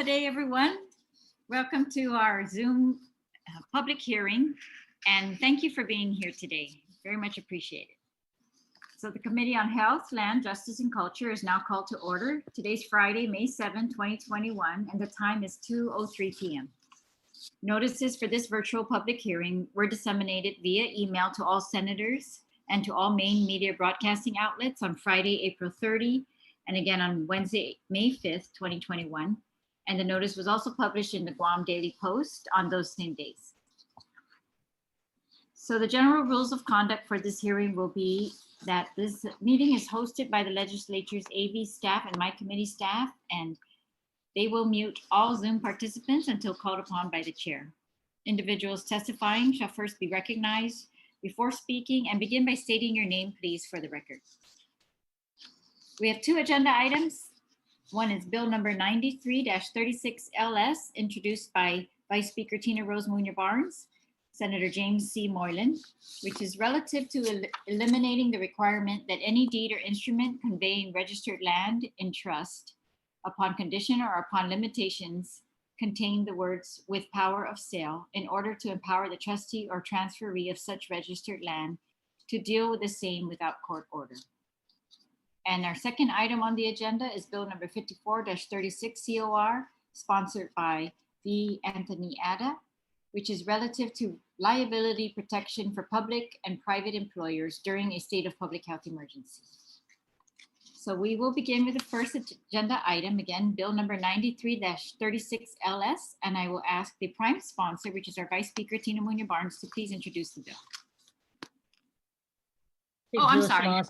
Day, everyone. Welcome to our Zoom public hearing, and thank you for being here today. Very much appreciated. So the Committee on Health, Land, Justice, and Culture is now called to order. Today's Friday, May 7, 2021, and the time is 2:03 p.m. Notices for this virtual public hearing were disseminated via email to all senators and to all main media broadcasting outlets on Friday, April 30, and again on Wednesday, May 5th, 2021. And the notice was also published in the Guam Daily Post on those same days. So the general rules of conduct for this hearing will be that this meeting is hosted by the legislature's AV staff and my committee staff, and they will mute all Zoom participants until called upon by the chair. Individuals testifying shall first be recognized before speaking, and begin by stating your name, please, for the record. We have two agenda items. One is Bill number 93-36 LS, introduced by Vice Speaker Tina Rose Muña Barnes, Senator James C. Moylan, which is relative to eliminating the requirement that any deed or instrument conveying registered land in trust upon condition or upon limitations contain the words "with power of sale" in order to empower the trustee or transferee of such registered land to deal with the same without court order. And our second item on the agenda is Bill number 54-36 COR, sponsored by V. Anthony Ada, which is relative to liability protection for public and private employers during a state of public health emergency. So we will begin with the first agenda item, again, Bill number 93-36 LS, and I will ask the prime sponsor, which is our Vice Speaker, Tina Muña Barnes, to please introduce the bill. Oh, I'm sorry.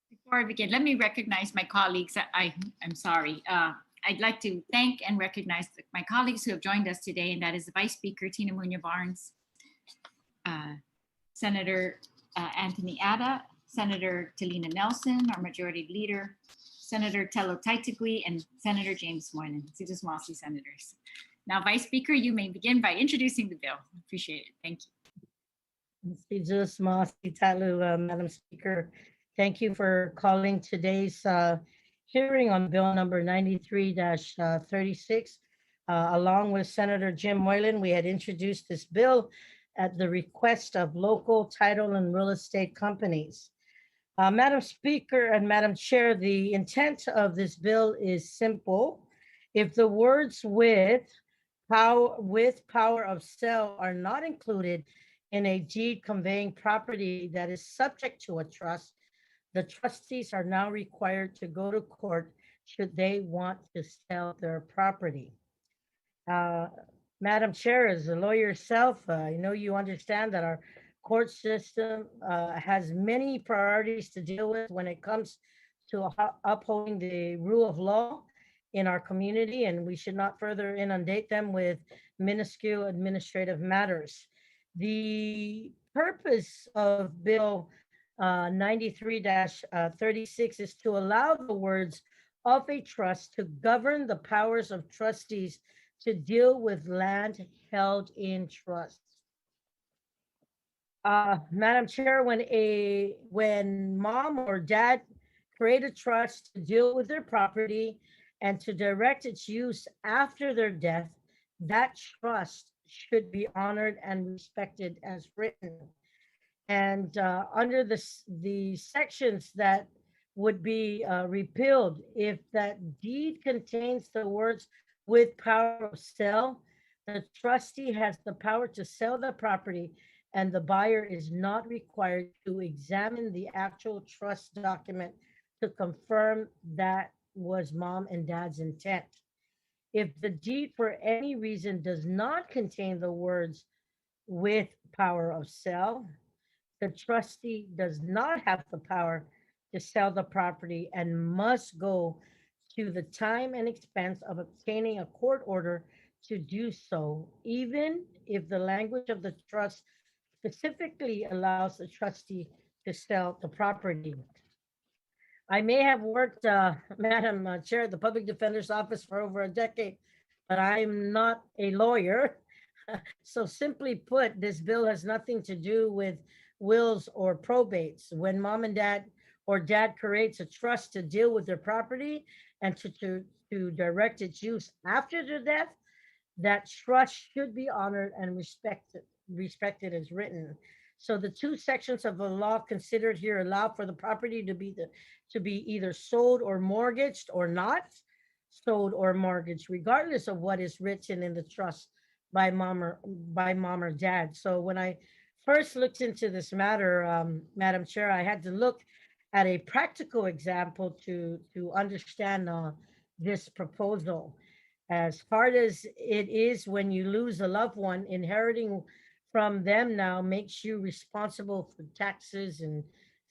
Before I begin, let me recognize my colleagues. I'm sorry. I'd like to thank and recognize my colleagues who have joined us today, and that is the Vice Speaker, Tina Muña Barnes, Senator Anthony Ada, Senator Talina Nelson, our Majority Leader, Senator Terlaje, and Senator James Moylan, Sidusmasi senators. Now, Vice Speaker, you may begin by introducing the bill. Appreciate it. Thank you. Sidusmasi Talu, Madam Speaker. Thank you for calling today's hearing on Bill number 93-36. Along with Senator Jim Moylan, we had introduced this bill at the request of local title and real estate companies. Madam Speaker and Madam Chair, the intent of this bill is simple. If the words with power of sale are not included in a deed conveying property that is subject to a trust, the trustees are now required to go to court should they want to sell their property. Madam Chair, as a lawyer yourself, I know you understand that our court system has many priorities to deal with when it comes to upholding the rule of law in our community, and we should not further inundate them with minuscule administrative matters. The purpose of Bill 93-36 is to allow the words of a trust to govern the powers of trustees to deal with land held in trust. Madam Chair, when mom or dad create a trust to deal with their property and to direct its use after their death, that trust should be honored and respected as written. And under the sections that would be repealed, if that deed contains the words "with power of sale," the trustee has the power to sell the property, and the buyer is not required to examine the actual trust document to confirm that was mom and dad's intent. If the deed for any reason does not contain the words "with power of sale," the trustee does not have the power to sell the property and must go to the time and expense of obtaining a court order to do so, even if the language of the trust specifically allows the trustee to sell the property. I may have worked, Madam Chair, at the Public Defender's Office for over a decade, but I'm not a lawyer. So simply put, this bill has nothing to do with wills or probates. When mom and dad or dad creates a trust to deal with their property and to direct its use after their death, that trust should be honored and respected as written. So the two sections of the law considered here allow for the property to be either sold or mortgaged or not sold or mortgaged, regardless of what is written in the trust by mom or dad. So when I first looked into this matter, Madam Chair, I had to look at a practical example to understand this proposal. As hard as it is when you lose a loved one, inheriting from them now makes you responsible for taxes and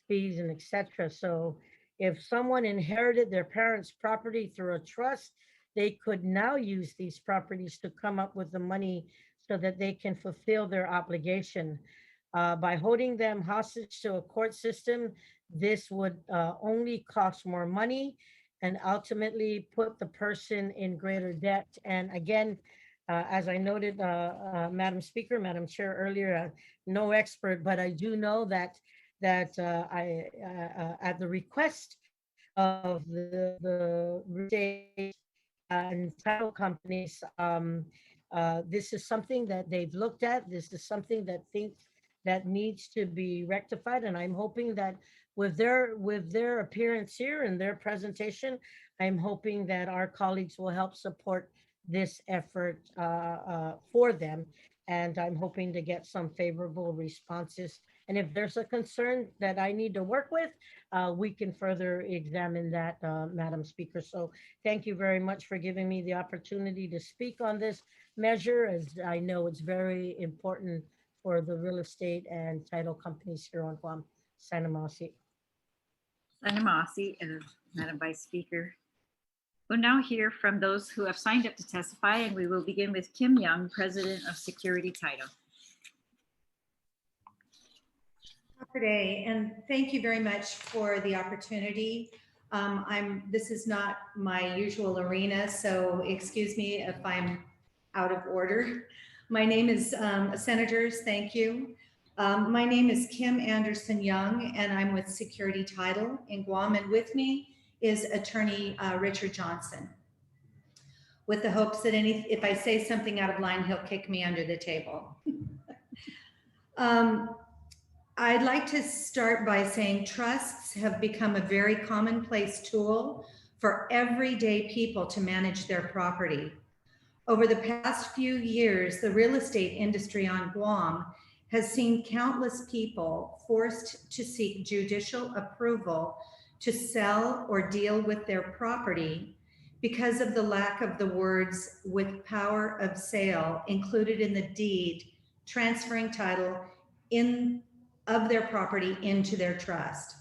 fees and etc. So if someone inherited their parents' property through a trust, they could now use these properties to come up with the money so that they can fulfill their obligation. By holding them hostage to a court system, this would only cost more money and ultimately put the person in greater debt. And again, as I noted, Madam Speaker, Madam Chair earlier, no expert, but I do know that at the request of the real estate and title companies, this is something that they've looked at. This is something that needs to be rectified, and I'm hoping that with their appearance here and their presentation, I'm hoping that our colleagues will help support this effort for them, and I'm hoping to get some favorable responses. And if there's a concern that I need to work with, we can further examine that, Madam Speaker. So thank you very much for giving me the opportunity to speak on this measure, as I know it's very important for the real estate and title companies here on Guam. Sana Masi. Senator Mossy, Madam Vice Speaker. We'll now hear from those who have signed up to testify, and we will begin with Kim Young, President of Security Title. Good day, and thank you very much for the opportunity. This is not my usual arena, so excuse me if I'm out of order. My name is Senators, thank you. My name is Kim Anderson Young, and I'm with Security Title in Guam, and with me is Attorney Richard Johnson, with the hopes that if I say something out of line, he'll kick me under the table. I'd like to start by saying trusts have become a very commonplace tool for everyday people to manage their property. Over the past few years, the real estate industry on Guam has seen countless people forced to seek judicial approval to sell or deal with their property because of the lack of the words "with power of sale" included in the deed transferring title of their property into their trust.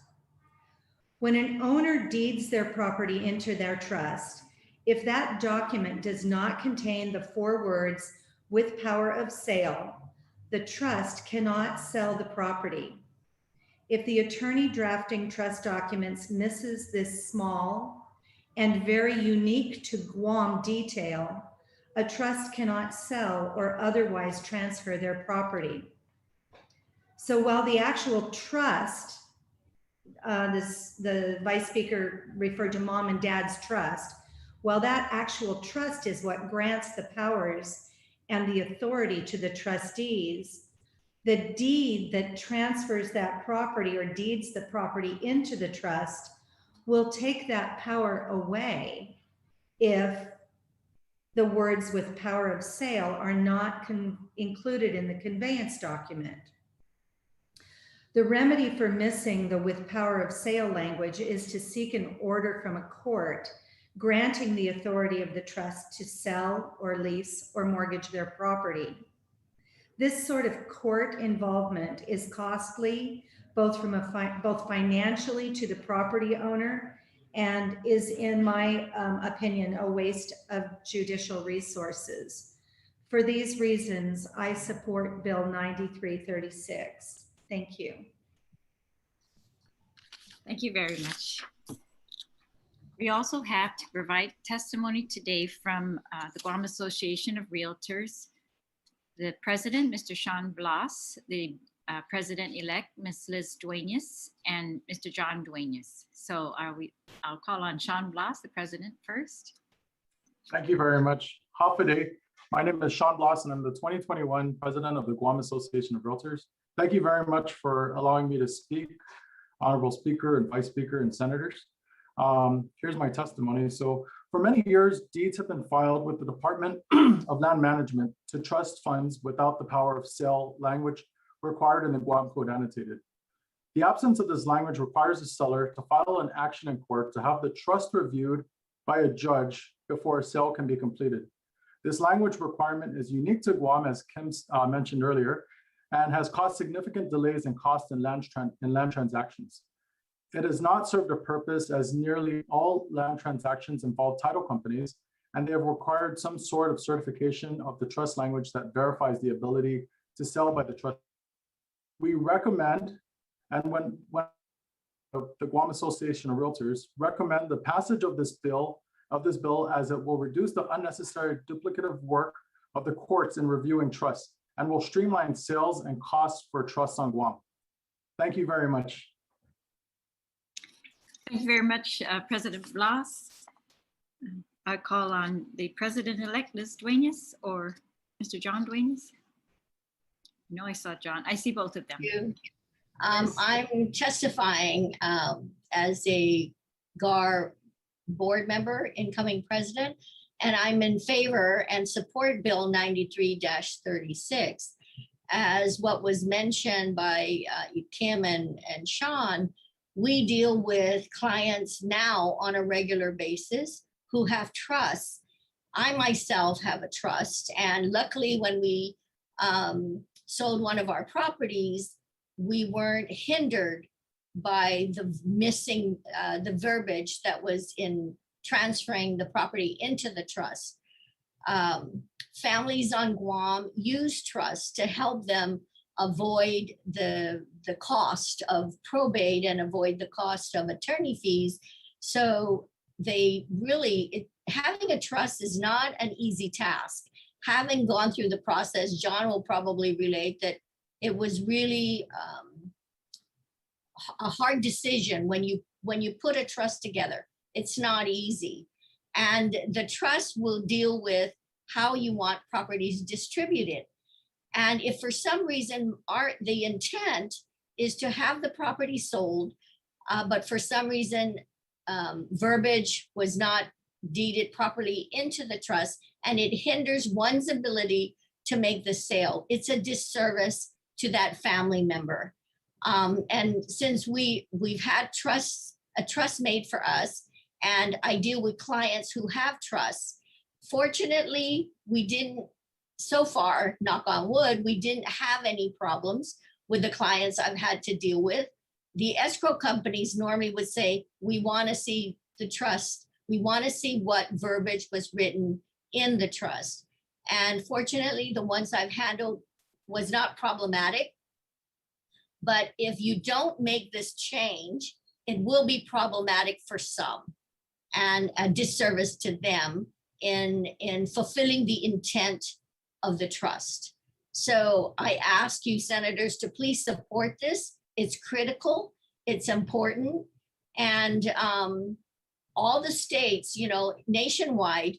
When an owner deeds their property into their trust, if that document does not contain the 4 words "with power of sale," the trust cannot sell the property. If the attorney drafting trust documents misses this small and very unique to Guam detail, a trust cannot sell or otherwise transfer their property. So while the actual trust, the Vice Speaker referred to mom and dad's trust, while that actual trust is what grants the powers and the authority to the trustees, the deed that transfers that property or deeds the property into the trust will take that power away if the words "with power of sale" are not included in the conveyance document. The remedy for missing the "with power of sale" language is to seek an order from a court granting the authority of the trust to sell or lease or mortgage their property. This sort of court involvement is costly, both financially to the property owner, and is, in my opinion, a waste of judicial resources. For these reasons, I support Bill 9336. Thank you. Thank you very much. We also have to provide testimony today from the Guam Association of Realtors. The president, Mr. Sean Blas, the President-elect, Ms. Liz Duenas, and Mr. John Duenas. So I'll call on Sean Blas, the president, first. Thank you very much. Hafide. My name is Sean Bloss, and I'm the 2021 president of the Guam Association of Realtors. Thank you very much for allowing me to speak, honorable speaker and vice speaker and senators. Here's my testimony. So for many years, deeds have been filed with the Department of Land Management to trust funds without the power of sale language required in the Guam Code Annotated. The absence of this language requires the seller to file an action in court to have the trust reviewed by a judge before a sale can be completed. This language requirement is unique to Guam, as Kim mentioned earlier, and has caused significant delays and costs in land transactions. It has not served a purpose, as nearly all land transactions involve title companies, and they have required some sort of certification of the trust language that verifies the ability to sell by the trust. We recommend, and when the Guam Association of Realtors recommend the passage of this bill, as it will reduce the unnecessary duplicative work of the courts in reviewing trusts and will streamline sales and costs for trusts on Guam. Thank you very much. Thank you very much, President Blas. I call on the president-elect, Liz Duenas, or Mr. John Duenas. No, I saw John. I see both of them. I'm testifying as a GAR board member, incoming president, and I'm in favor and support Bill 93-36. As what was mentioned by Kim and Sean, we deal with clients now on a regular basis who have trusts. I myself have a trust, and luckily when we sold one of our properties, we weren't hindered by the missing, the verbiage that was in transferring the property into the trust. Families on Guam use trust to help them avoid the cost of probate and avoid the cost of attorney fees. So they really, having a trust is not an easy task. Having gone through the process, John will probably relate that it was really a hard decision when you put a trust together. It's not easy. And the trust will deal with how you want properties distributed. And if for some reason the intent is to have the property sold, but for some reason verbiage was not deeded properly into the trust and it hinders one's ability to make the sale, it's a disservice to that family member. And since we've had a trust made for us, and I deal with clients who have trusts, fortunately, we didn't, so far, knock on wood, we didn't have any problems with the clients I've had to deal with. The escrow companies normally would say, we want to see the trust. We want to see what verbiage was written in the trust. And fortunately, the ones I've handled was not problematic. But if you don't make this change, it will be problematic for some and a disservice to them in fulfilling the intent of the trust. So I ask you, senators, to please support this. It's critical, it's important. And all the states, nationwide,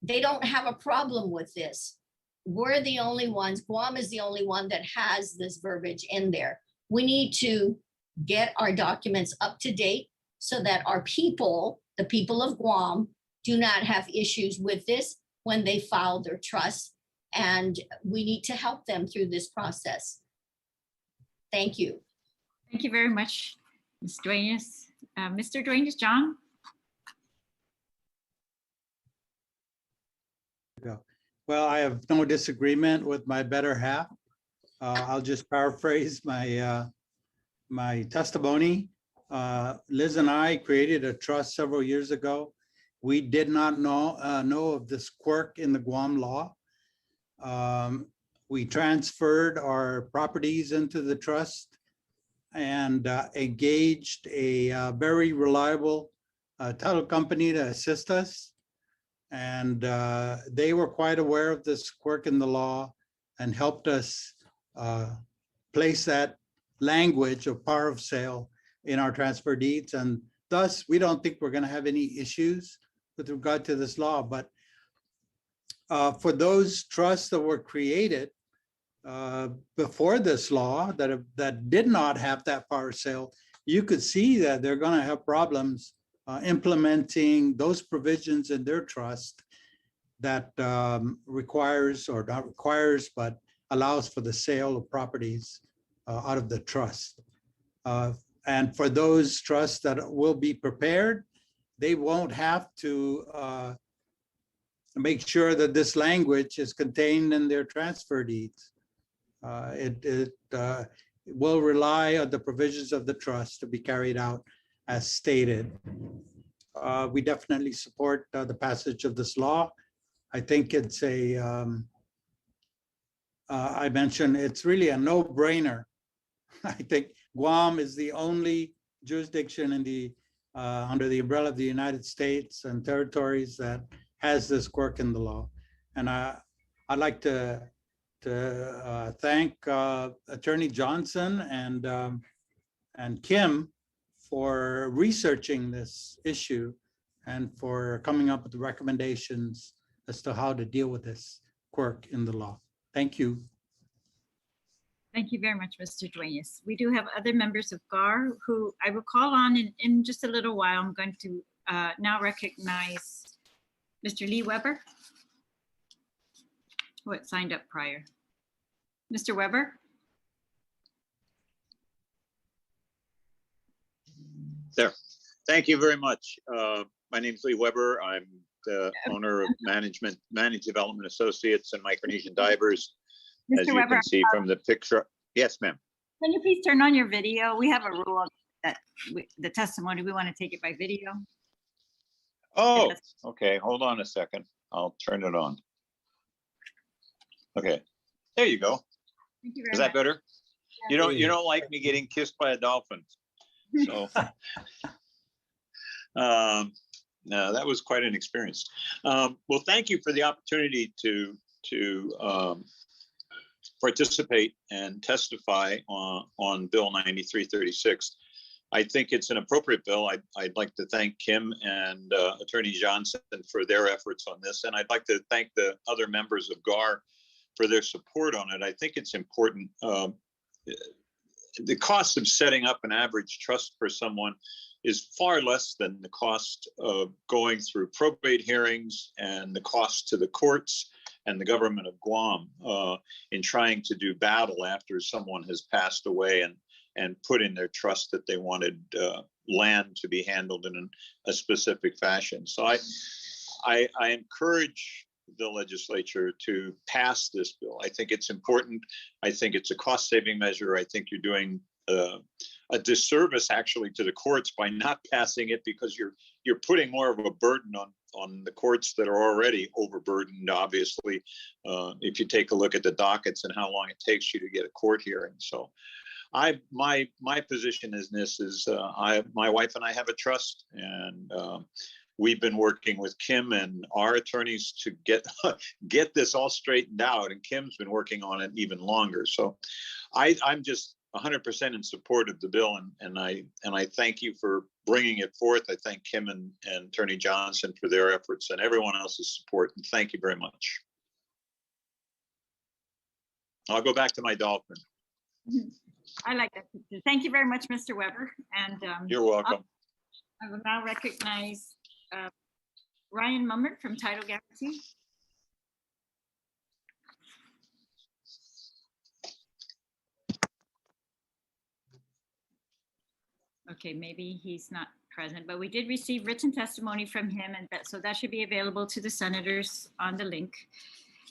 they don't have a problem with this. We're the only ones, Guam is the only one that has this verbiage in there. We need to get our documents up to date so that our people, the people of Guam, do not have issues with this when they file their trust. And we need to help them through this process. Thank you. Thank you very much, Ms. Duenas. Mr. Duenas, John? Well, I have no disagreement with my better half. I'll just paraphrase my my testimony. Liz and I created a trust several years ago. We did not know of this quirk in the Guam law. We transferred our properties into the trust and engaged a very reliable title company to assist us. And they were quite aware of this quirk in the law and helped us place that language of power of sale in our transfer deeds. And thus, we don't think we're going to have any issues with regard to this law. But for those trusts that were created before this law that did not have that power of sale, you could see that they're going to have problems implementing those provisions in their trust that requires, or not requires, but allows for the sale of properties out of the trust. And for those trusts that will be prepared, they won't have to make sure that this language is contained in their transfer deeds. It will rely on the provisions of the trust to be carried out as stated. We definitely support the passage of this law. I think it's I mentioned it's really a no-brainer. I think Guam is the only jurisdiction in the under the umbrella of the United States and territories that has this quirk in the law. And I'd like to thank Attorney Johnson and Kim for researching this issue and for coming up with recommendations as to how to deal with this quirk in the law. Thank you. Thank you very much, Mr. Duenas. We do have other members of GAR who I will call on in just a little while. I'm going to now recognize Mr. Lee Weber, who had signed up prior. Mr. Weber? There. Thank you very much. My name is Lee Weber. I'm the owner of Managed Development Associates and Micronesian Divers. As Mr. you Weber, can see from the picture. Yes, ma'am. can you please turn on your video? We have a rule that the testimony, we want to take it by video. Oh, okay. Hold on a second. I'll turn it on. Okay. There you go. Thank you very Is that much. better? You don't like me getting kissed by a dolphin. So no, that was quite an experience. Well, thank you for the opportunity to participate and testify on Bill 9336. I think it's an appropriate bill. I'd like to thank Kim and Attorney Johnson for their efforts on this. And I'd like to thank the other members of GAR for their support on it. I think it's important. The cost of setting up an average trust for someone is far less than the cost of going through probate hearings and the cost to the courts and the government of Guam in trying to do battle after someone has passed away and put in their trust that they wanted land to be handled in a specific fashion. So I encourage the legislature to pass this bill. I think it's important. I think it's a cost-saving measure. I think you're doing a disservice actually to the courts by not passing it, because you're putting more of a burden on the courts that are already overburdened, obviously, if you take a look at the dockets and how long it takes you to get a court hearing. So my position is this is my wife and I have a trust, and we've been working with Kim and our attorneys to get this all straightened out, and Kim's been working on it even longer. So I'm just 100% in support of the bill, and I thank you for bringing it forth. I thank Kim and Attorney Johnson for their efforts and everyone else's support, and thank you very much. I'll go back to my dolphin. I like that. Thank you very much, Mr. Weber. And You're welcome. I will now recognize Ryan Mummert from Title Guarantee. Okay, maybe he's not present, but we did receive written testimony from him, and so that should be available to the senators on the link.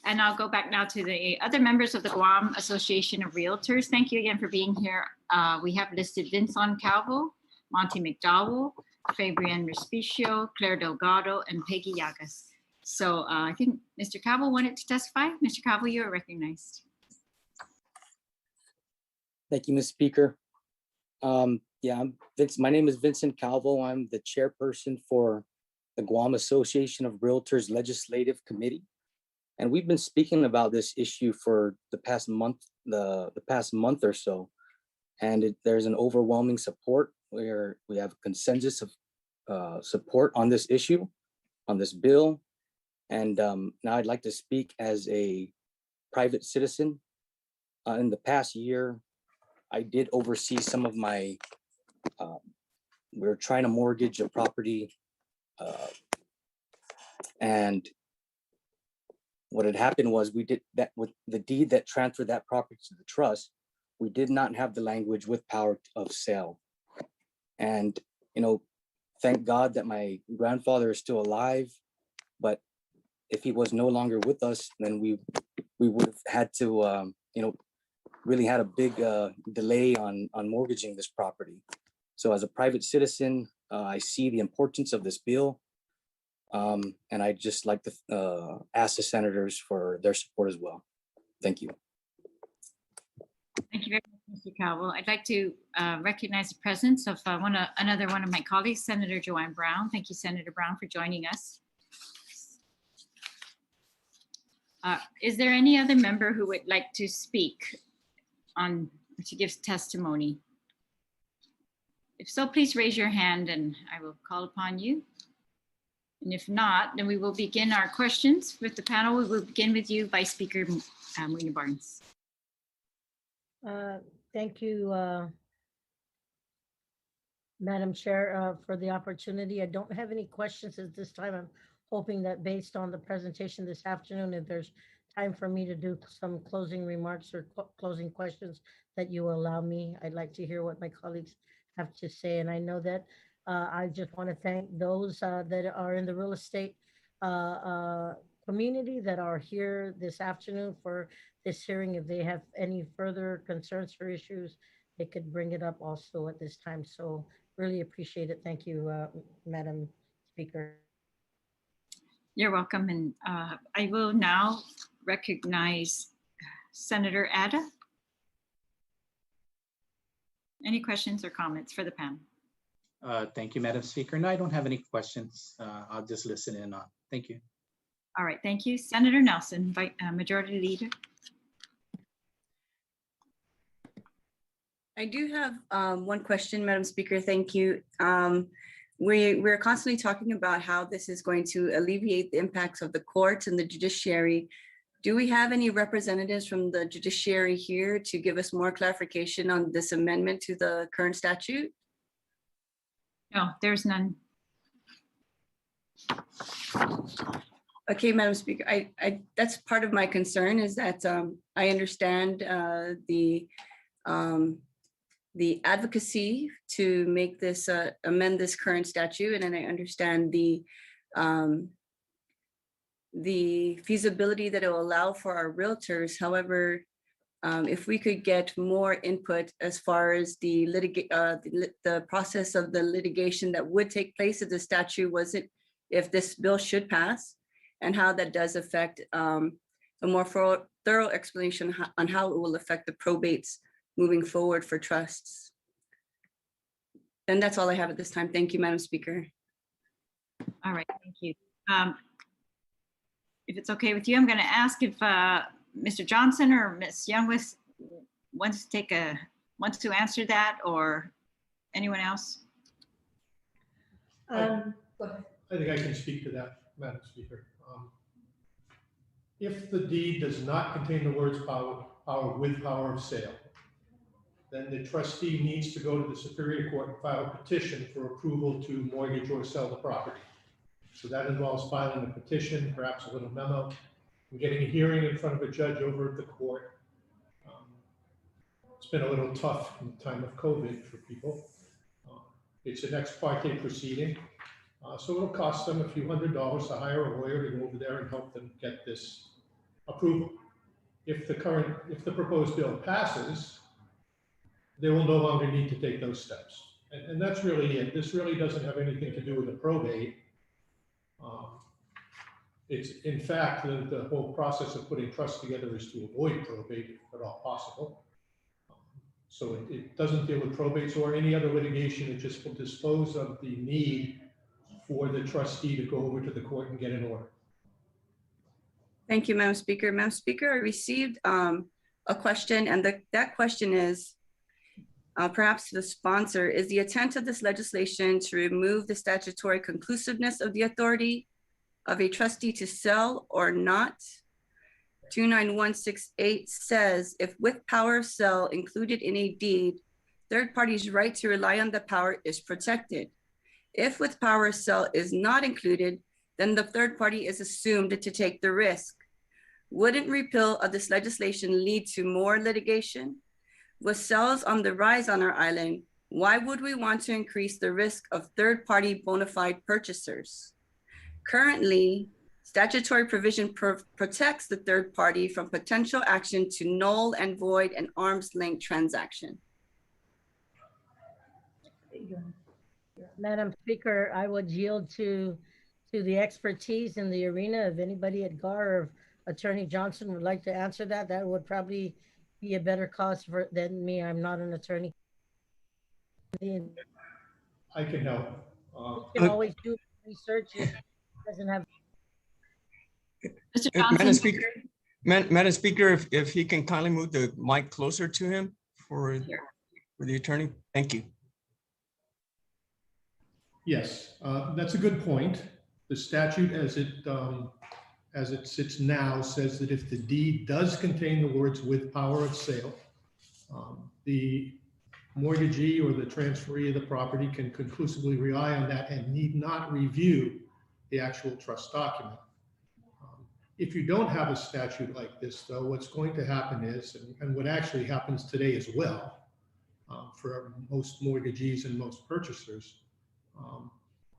And I'll go back now to the other members of the Guam Association of Realtors. Thank you again for being here. We have listed Vincent Calvo, Monty McDowell, Fabian Respicio, Claire Delgado, and Peggy Llagas. So I think Mr. Calvo wanted to testify. Mr. Calvo, you are recognized. Thank you, Ms. Speaker. Yeah, my name is Vincent Calvo. I'm the chairperson for the Guam Association of Realtors Legislative Committee. And we've been speaking about this issue for the past month the past month or so, and there's an overwhelming support where we have consensus of support on this issue, on this bill. And now I'd like to speak as a private citizen. In the past year, I did oversee some of my, we were trying to mortgage a property, and what had happened was we did that with the deed that transferred that property to the trust. We did not have the language with power of sale. And, you know, thank God that my grandfather is still alive, but if he was no longer with us, then we would have had to, you know, really had a big delay on mortgaging this property. So as a private citizen, I see the importance of this bill. And I'd just like to ask the senators for their support as well. Thank you. Thank you very much, Mr. Cowell. I'd like to recognize the presence of another one of my colleagues, Senator Joanne Brown. Thank you, Senator Brown, for joining us. Is there any other member who would like to speak on, to give testimony? If so, please raise your hand and I will call upon you. And if not, then we will begin our questions with the panel. We will begin with you, Vice Speaker Muña Barnes. Thank you, Madam Chair, for the opportunity. I don't have any questions at this time. I'm hoping that based on the presentation this afternoon, if there's time for me to do some closing remarks or closing questions that you allow me, I'd like to hear what my colleagues have to say. And I know that I just want to thank those that are in the real estate community that are here this afternoon for this hearing. If they have any further concerns or issues, they could bring it up also at this time. So really appreciate it. Thank you, Madam Speaker. You're welcome. And I will now recognize Senator Ada. Any questions or comments for the panel? Thank you, Madam Speaker. No, I don't have any questions. I'll just listen in on. Thank you. All right, thank you. Senator Nelson, Majority Leader. I do have one question, Madam Speaker. Thank you. We're constantly talking about how this is going to alleviate the impacts of the courts and the judiciary. Do we have any representatives from the judiciary here to give us more clarification on this amendment to the current statute? No, there's none. Okay, Madam Speaker, that's part of my concern is that I understand the advocacy to make this amend this current statute, and then I understand the feasibility that it will allow for our realtors. However, if we could get more input as far as the process of the litigation that would take place if the statute wasn't, if this bill should pass, and how that does affect a more thorough explanation on how it will affect the probates moving forward for trusts. And that's all I have at this time. Thank you, Madam Speaker. All right, thank you. If it's okay with you, I'm going to ask if Mr. Johnson or Ms. Youngwith wants to answer that, or anyone else. Go ahead. I think I can speak to that, Madam Speaker. If the deed does not contain the words power with power of sale, then the trustee needs to go to the Superior Court and file a petition for approval to mortgage or sell the property. So that involves filing a petition, perhaps a little memo, and getting a hearing in front of a judge over at the court. It's been a little tough in the time of COVID for people. It's an ex parte proceeding. So it'll cost them a few $100s to hire a lawyer to go over there and help them get this approval. If the proposed bill passes, they will no longer need to take those steps. And that's really it. This really doesn't have anything to do with the probate. It's in fact, the whole process of putting trust together is to avoid probate if at all possible. So it doesn't deal with probates or any other litigation. It just will dispose of the need for the trustee to go over to the court and get an order. Thank you, Madam Speaker. Madam Speaker, I received a a question, and that question is, perhaps to the sponsor, is the intent of this legislation to remove the statutory conclusiveness of the authority of a trustee to sell or not? 29168 says, if with power of sale included in a deed, third party's right to rely on the power is protected. If with power of sale is not included, then the third party is assumed to take the risk. Wouldn't repeal of this legislation lead to more litigation? With sales on the rise on our island, why would we want to increase the risk of third-party bona fide purchasers? Currently, statutory provision protects the third party from potential action to null and void an arm's length transaction. Madam Speaker, I would yield to the expertise in the arena. If anybody at GAR or Attorney Johnson would like to answer that, that would probably be a better cause than me. I'm not an attorney. I can help. You can always do research if it doesn't have. Mr. Johnson? Madam Speaker, if he can kindly move the mic closer to him for the attorney. Thank you. Yes, that's a good point. The statute as it sits now says that if the deed does contain the words with power of sale, the mortgagee or the transferee of the property can conclusively rely on that and need not review the actual trust document. If you don't have a statute like this, though, what's going to happen is, and what actually happens today as well, for most mortgagees and most purchasers,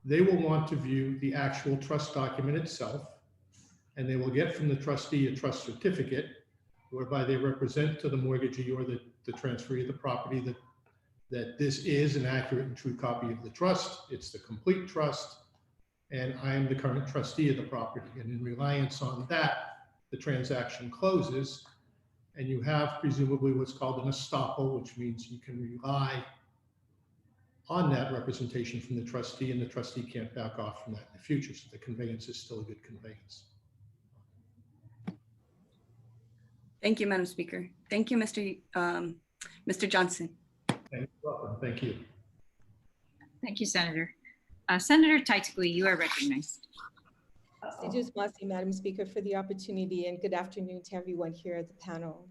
they will want to view the actual trust document itself, and they will get from the trustee a trust certificate whereby they represent to the mortgagee or the transferee of the property that this is an accurate and true copy of the trust. It's the complete trust, and I am the current trustee of the property. And in reliance on that, the transaction closes, and you have presumably what's called an estoppel, which means you can rely on that representation from the trustee, and the trustee can't back off from that in the future. So the conveyance is still a good conveyance. Thank you, Madam Speaker. Thank you, Mr. Johnson. You're welcome. Thank you. Thank you, Senator. Senator Taitakui, you are recognized. Sejus Masi, Madam Speaker, for the opportunity, and good afternoon to everyone here at the panel.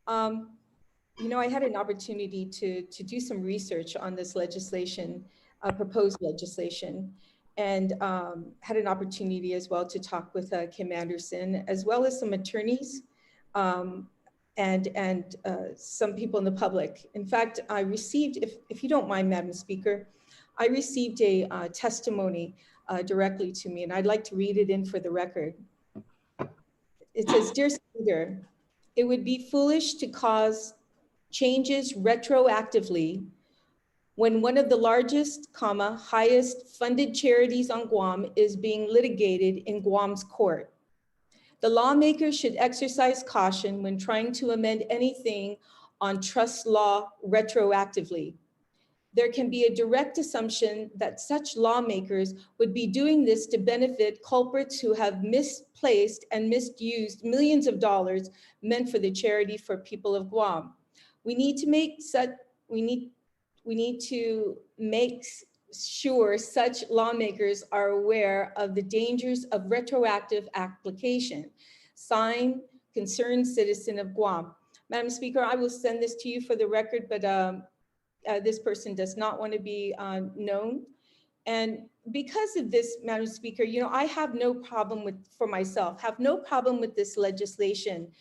You know, I had an opportunity to do some research on this legislation, proposed legislation, and had an opportunity as well to talk with Kim Anderson, as well as some attorneys and some people in the public. In fact, I received, if you don't mind, Madam Speaker, I received a testimony directly to me, and I'd like to read it in for the record. It says, "Dear Speaker, it would be foolish to cause changes retroactively when one of the largest, highest funded charities on Guam is being litigated in Guam's court. The lawmakers should exercise caution when trying to amend anything on trust law retroactively. There can be a direct assumption that such lawmakers would be doing this to benefit culprits who have misplaced and misused millions of dollars meant for the charity for people of Guam. We need to make sure such lawmakers are aware of the dangers of retroactive application. Signed, Concerned Citizen of Guam." Madam Speaker, I will send this to you for the record, but this person does not want to be known. And because of this, Madam Speaker, you know, I have no problem for myself, have no problem with this legislation,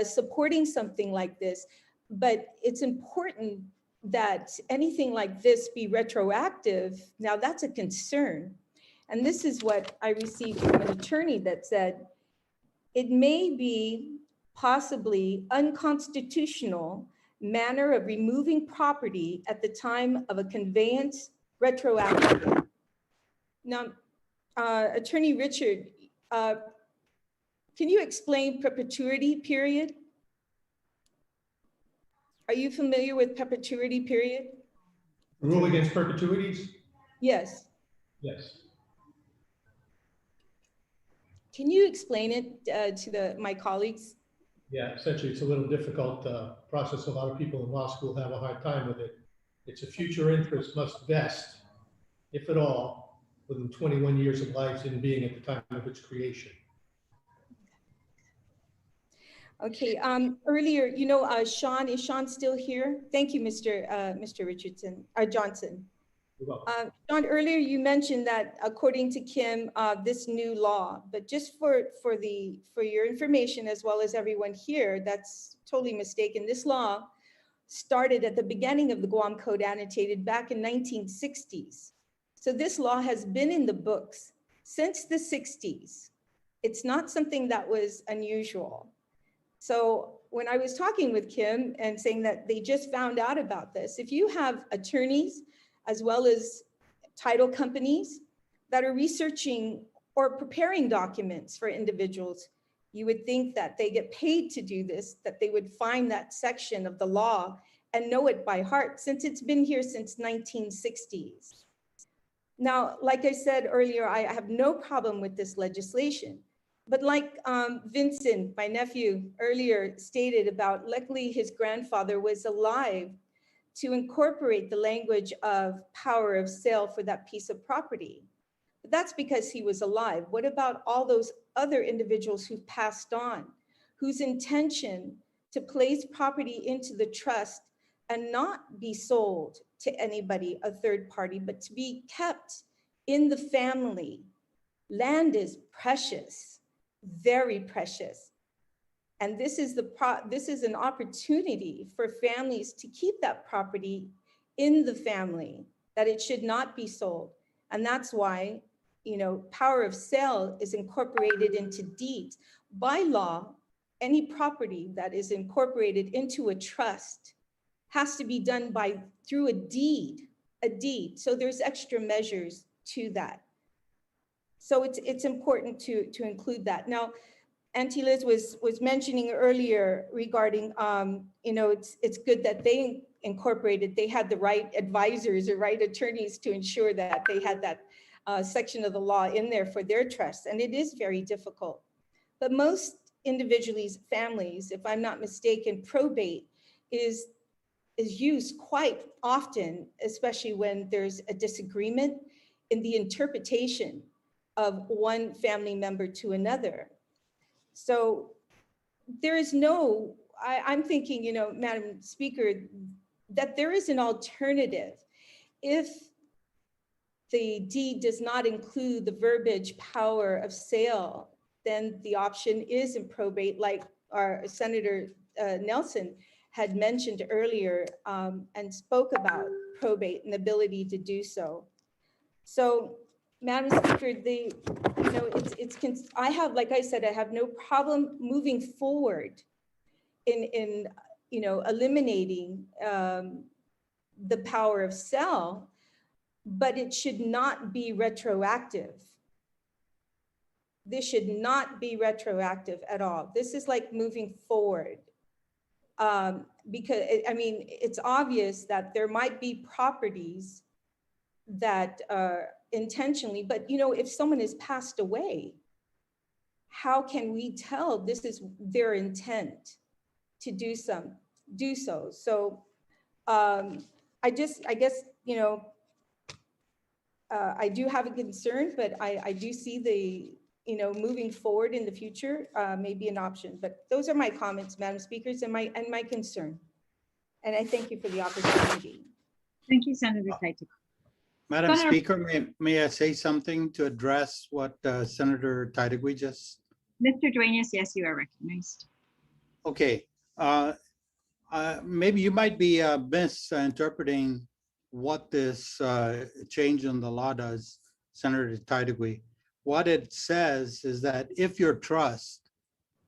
supporting something like this. But it's important that anything like this be retroactive. Now that's a concern. And this is what I received from an attorney that said, "It may be possibly unconstitutional manner of removing property at the time of a conveyance retroactive." Now, Attorney Richard, can you explain perpetuity period? Are you familiar with perpetuity period? The rule against perpetuities? Yes. Yes. Can you explain it to my colleagues? Yeah, essentially, it's a little difficult process. A lot of people in law school have a hard time with it. It's a future interest must vest, if at all, within 21 years of life in being at the time of its creation. Okay, earlier, Sean, is Sean still here? Thank you, Mr. Richardson, Johnson. You're welcome. Sean, earlier you mentioned that according to Kim, this new law, but just for your information, as well as everyone here, that's totally mistaken. This law started at the beginning of the Guam Code Annotated back in 1960s. So this law has been in the books since the 60s. It's not something that was unusual. So when I was talking with Kim and saying that they just found out about this, if you have attorneys as well as title companies that are researching or preparing documents for individuals, you would think that they get paid to do this, that they would find that section of the law and know it by heart, since it's been here since 1960s. Now, like I said earlier, I have no problem with this legislation. But like Vincent, my nephew, earlier stated about, luckily his grandfather was alive to incorporate the language of power of sale for that piece of property. But that's because he was alive. What about all those other individuals who passed on, whose intention to place property into the trust and not be sold to anybody, a third party, but to be kept in the family? Land is precious, very precious. And this is an opportunity for families to keep that property in the family, that it should not be sold. And that's why, power of sale is incorporated into deeds. By law, any property that is incorporated into a trust has to be done through a deed. So there's extra measures to that. So it's important to include that. Now, Auntie Liz was mentioning earlier regarding, it's good that they incorporated, they had the right advisors or right attorneys to ensure that they had that section of the law in there for their trusts. And it is very difficult. But most individuals, families, if I'm not mistaken, probate is used quite often, especially when there's a disagreement in the interpretation of one family member to another. So there is I'm thinking, Madam Speaker, that there is an alternative. If the deed does not include the verbiage power of sale, then the option is in probate, like our Senator Nelson had mentioned earlier and spoke about probate and the ability to do so. So, Madam Speaker, I have, like I said, I have no problem moving forward in eliminating the power of sale, but it should not be retroactive. This should not be retroactive at all. This is like moving forward. Because it's obvious that there might be properties that are intentionally, but if someone has passed away, how can we tell this is their intent to do so? So I guess, I do have a concern, but I do see the, moving forward in the future may be an option. But those are my comments, Madam Speakers, and my concern. And I thank you for the opportunity. Thank you, Senator Tite. Madam Senator- Speaker, may I say something to address what Senator Tite just? Mr. Duenas, yes, you are recognized. Okay. Maybe you might be misinterpreting what this change in the law does, Senator Tite. What it says is that if your trust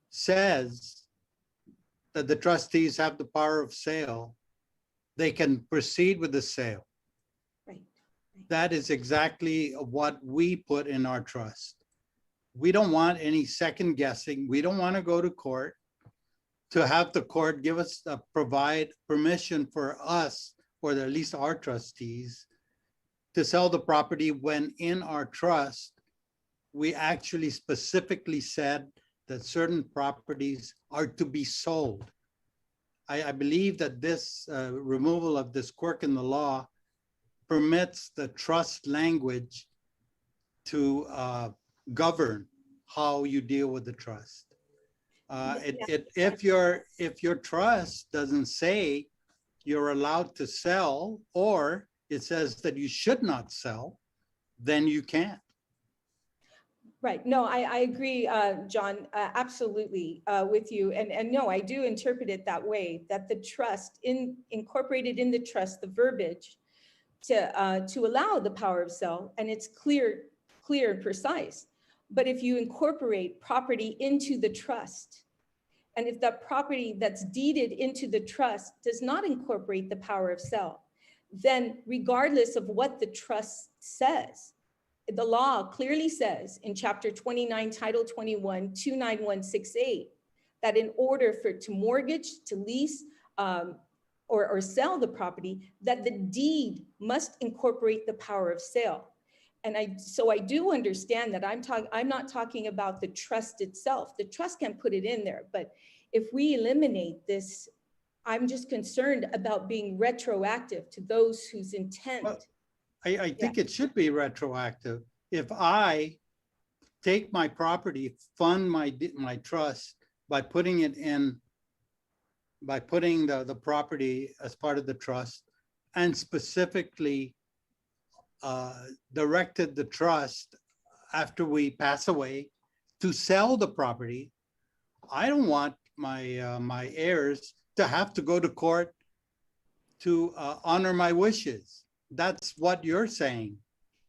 says that the trustees have the power of sale, they can proceed with the sale. Right. That is exactly what we put in our trust. We don't want any second guessing. We don't want to go to court to have the court give us, provide permission for us, or at least our trustees, to sell the property when in our trust, we actually specifically said that certain properties are to be sold. I believe that this removal of this quirk in the law permits the trust language to govern how you deal with the trust. If your trust doesn't say you're allowed to sell, or it says that you should not sell, then you can't. Right. No, I agree, John, absolutely with you. And no, I do interpret it that way, that the trust incorporated in the trust, the verbiage to allow the power of sale, and it's clear and precise. But if you incorporate property into the trust, and if that property that's deeded into the trust does not incorporate the power of sale, then regardless of what the trust says, the law clearly says in Chapter 29, Title 21, 29168, that in order to mortgage, to lease, or sell the property, that the deed must incorporate the power of sale. And so I do understand that I'm not talking about the trust itself. The trust can put it in there, but if we eliminate this, I'm just concerned about being retroactive to those whose intent. Well, I think it should be retroactive. If I take my property, fund my trust by putting it in, by putting the property as part of the trust, and specifically directed the trust after we pass away to sell the property, I don't want my heirs to have to go to court to honor my wishes. That's what you're saying.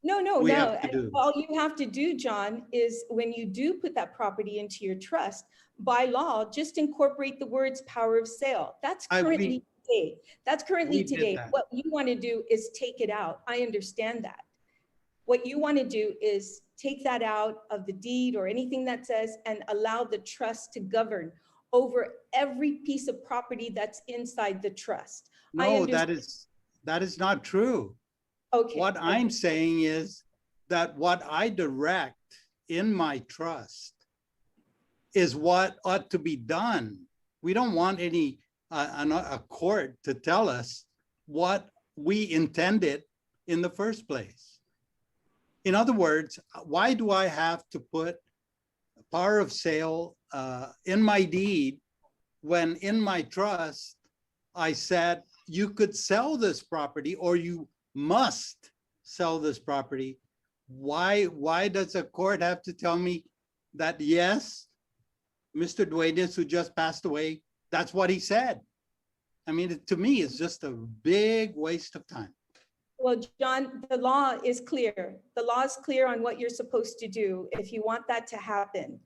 No. And all you have to do, John, is when you do put that property into your trust, by law, just incorporate the words power of sale. That's currently today. That's currently today. What you want to do is take it out. I understand that. What you want to do is take that out of the deed or anything that says, and allow the trust to govern over every piece of property that's inside the trust. No, that is not true. Okay. What I'm saying is that what I direct in my trust is what ought to be done. We don't want a court to tell us what we intended in the first place. In other words, why do I have to put power of sale in my deed when in my trust I said you could sell this property or you must sell this property? Why does a court have to tell me that, yes, Mr. Duenas, who just passed away, that's what he said? I mean, to me, it's just a big waste of time. Well, John, the law is clear. The law is clear on what you're supposed to do if you want that to happen.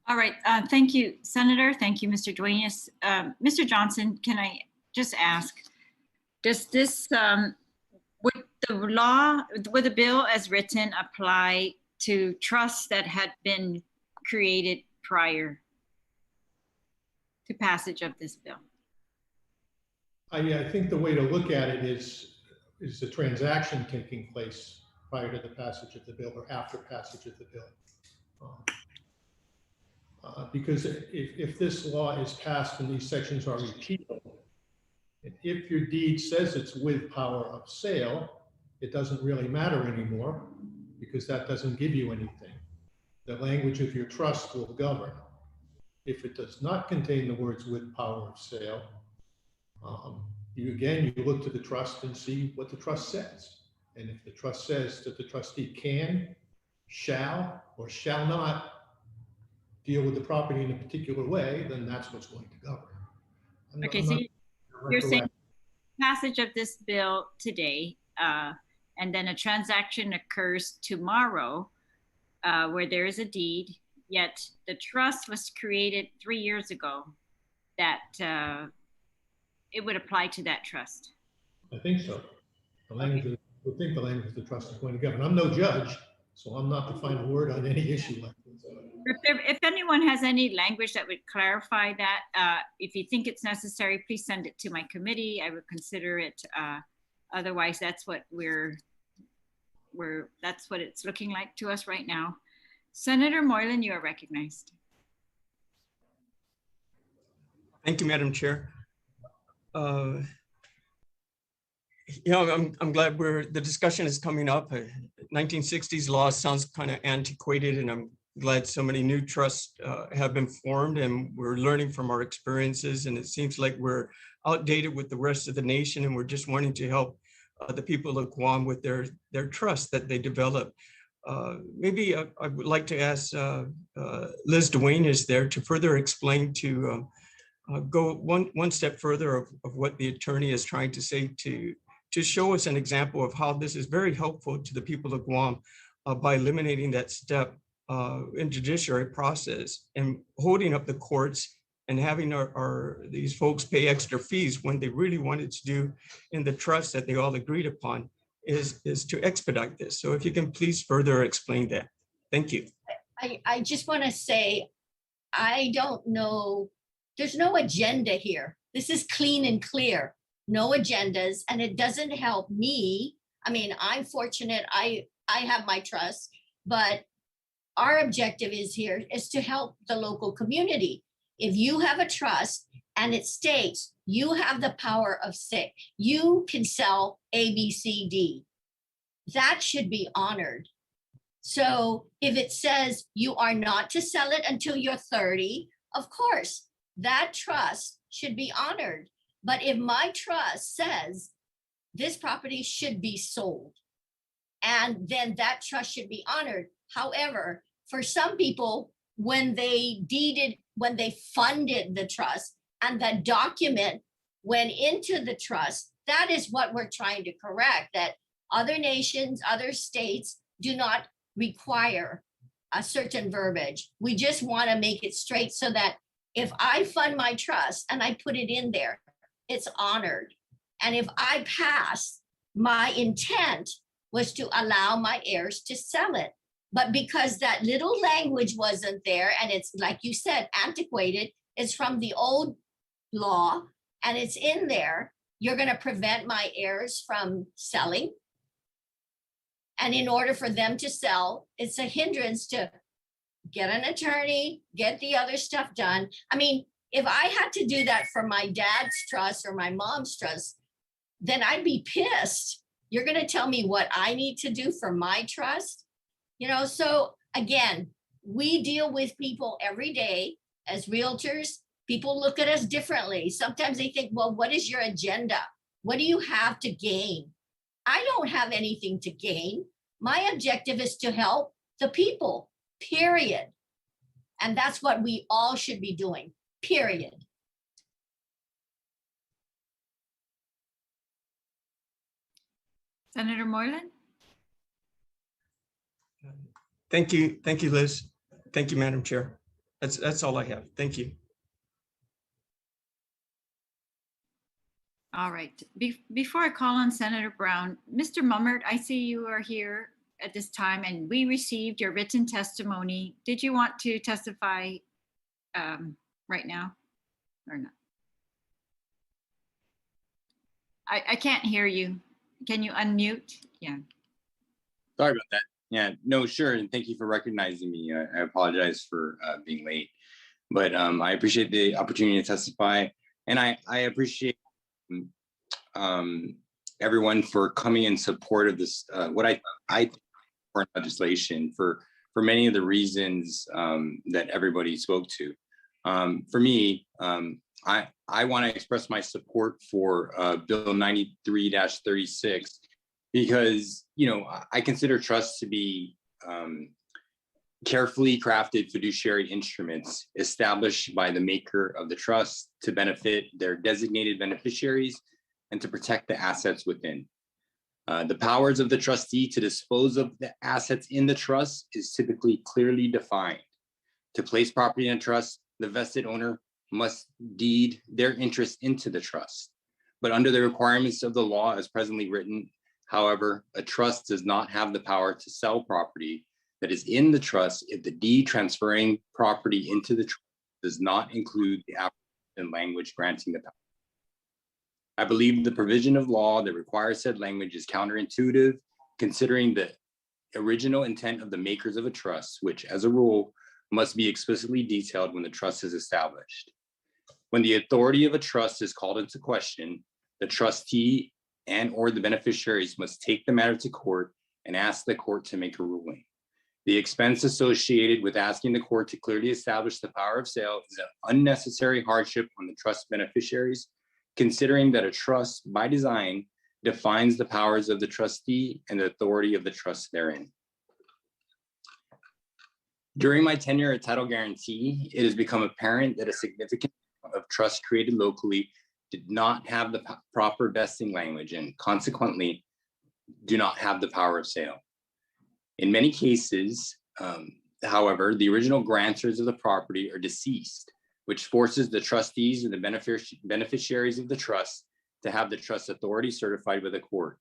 All right, thank you, Senator. Thank you, Mr. Duenas. Mr. Johnson, can I just ask, does this, would the bill as written apply to trusts that had been created prior to passage of this bill? I think the way to look at it is the transaction taking place prior to the passage of the bill or after passage of the bill. Because if this law is passed and these sections are repealed, and if your deed says it's with power of sale, it doesn't really matter anymore because that doesn't give you anything. The language of your trust will govern. If it does not contain the words with power of sale, you look to the trust and see what the trust says. And if the trust says that the trustee can, shall, or shall not deal with the property in a particular way, then that's what's going to govern. Okay, so you're saying passage of this bill today, and then a transaction occurs tomorrow where there is a deed, yet the trust was created 3 years ago, that it would apply to that trust. I think so. The language, I think the language of the trust is going to govern. I'm no judge, so I'm not the final word on any issue like this. If anyone has any language that would clarify that, if you think it's necessary, please send it to my committee. I would consider it. Otherwise, that's what that's what it's looking like to us right now. Senator Moylan, you are recognized. Thank you, Madam Chair. You know, I'm glad the discussion is coming up. 1960s law sounds kind of antiquated, and I'm glad so many new trusts have been formed, and we're learning from our experiences. And it seems like we're outdated with the rest of the nation, and we're just wanting to help the people of Guam with their trust that they develop. Maybe I would like to ask Liz Duane is there to further explain to go one step further of what the attorney is trying to say to show us an example of how this is very helpful to the people of Guam by eliminating that step in judiciary process and holding up the courts and having these folks pay extra fees when they really wanted to do in the trust that they all agreed upon is to expedite this. So if you can please further explain that. Thank you. I just want to say, I don't know, there's no agenda here. This is clean and clear, no agendas, and it doesn't help me. I mean, I'm fortunate, I have my trust, but our objective is to help the local community. If you have a trust and it states you have the power of say, you can sell A, B, C, D, that should be honored. So if it says you are not to sell it until you're 30, of course, that trust should be honored. But if my trust says this property should be sold, and then that trust should be honored. However, for some people, when they funded the trust and the document went into the trust, that is what we're trying to correct, that other nations, other states do not require a certain verbiage. We just want to make it straight so that if I fund my trust and I put it in there, it's honored. And if I pass, my intent was to allow my heirs to sell it. But because that little language wasn't there, and it's, like you said, antiquated, it's from the old law, and it's in there, you're going to prevent my heirs from selling. And in order for them to sell, it's a hindrance to get an attorney, get the other stuff done. I mean, if I had to do that for my dad's trust or my mom's trust, then I'd be pissed. You're going to tell me what I need to do for my trust? You know, so again, we deal with people every day as realtors. People look at us differently. Sometimes they think, well, what is your agenda? What do you have to gain? I don't have anything to gain. My objective is to help the people, period. And that's what we all should be doing, period. Senator Moylan? Thank you, Liz. Thank you, Madam Chair. That's all I have. Thank you. All right. Before I call on Senator Brown, Mr. Mummert, I see you are here at this time and we received your written testimony. Did you want to testify right now or not? I can't hear you. Can you unmute? Yeah. Sorry about that. Yeah, no, sure. And thank you for recognizing me. I apologize for being late, but I appreciate the opportunity to testify. And I appreciate everyone for coming in support of this, what I think important legislation for many of the reasons that everybody spoke to. For me, I want to express my support for Bill 93-36 because, you know, I consider trusts to be carefully crafted fiduciary instruments established by the maker of the trust to benefit their designated beneficiaries and to protect the assets within. The powers of the trustee to dispose of the assets in the trust is typically clearly defined. To place property in a trust, the vested owner must deed their interest into the trust. But under the requirements of the law as presently written, however, a trust does not have the power to sell property that is in the trust if the deed transferring property into the trust does not include the application language granting the power. I believe the provision of law that requires said language is counterintuitive, considering the original intent of the makers of a trust, which as a rule must be explicitly detailed when the trust is established. When the authority of a trust is called into question, the trustee and or the beneficiaries must take the matter to court and ask the court to make a ruling. The expense associated with asking the court to clearly establish the power of sale is an unnecessary hardship on the trust beneficiaries, considering that a trust by design defines the powers of the trustee and the authority of the trust therein. During my tenure at Title Guarantee, it has become apparent that a significant amount of trusts created locally did not have the proper vesting language and consequently do not have the power of sale. In many cases, however, the original grantors of the property are deceased, which forces the trustees and the beneficiaries of the trust to have the trust authority certified by the court.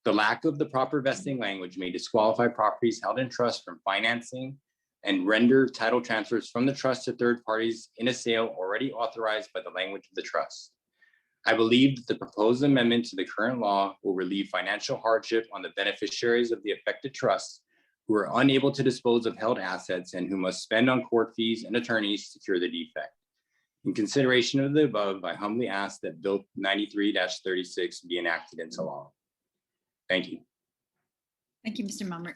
The lack of the proper vesting language may disqualify properties held in trust from financing and render title transfers from the trust to third parties in a sale already authorized by the language of the trust. I believe that the proposed amendment to the current law will relieve financial hardship on the beneficiaries of the affected trusts who are unable to dispose of held assets and who must spend on court fees and attorneys to cure the defect. In consideration of the above, I humbly ask that Bill 93-36 be enacted into law. Thank you. Thank you, Mr. Mummer.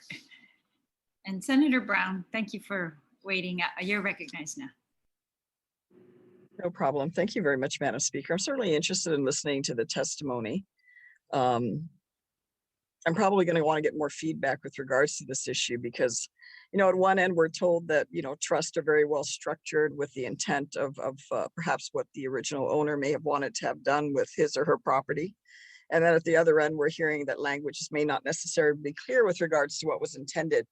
And Senator Brown, thank you for waiting. You're recognized now. No problem. Thank you very much, Madam Speaker. I'm certainly interested in listening to the testimony. I'm probably going to want to get more feedback with regards to this issue because, you know, at one end, we're told that, you know, trusts are very well structured with the intent of perhaps what the original owner may have wanted to have done with his or her property. And then at the other end, we're hearing that languages may not necessarily be clear with regards to what was intended,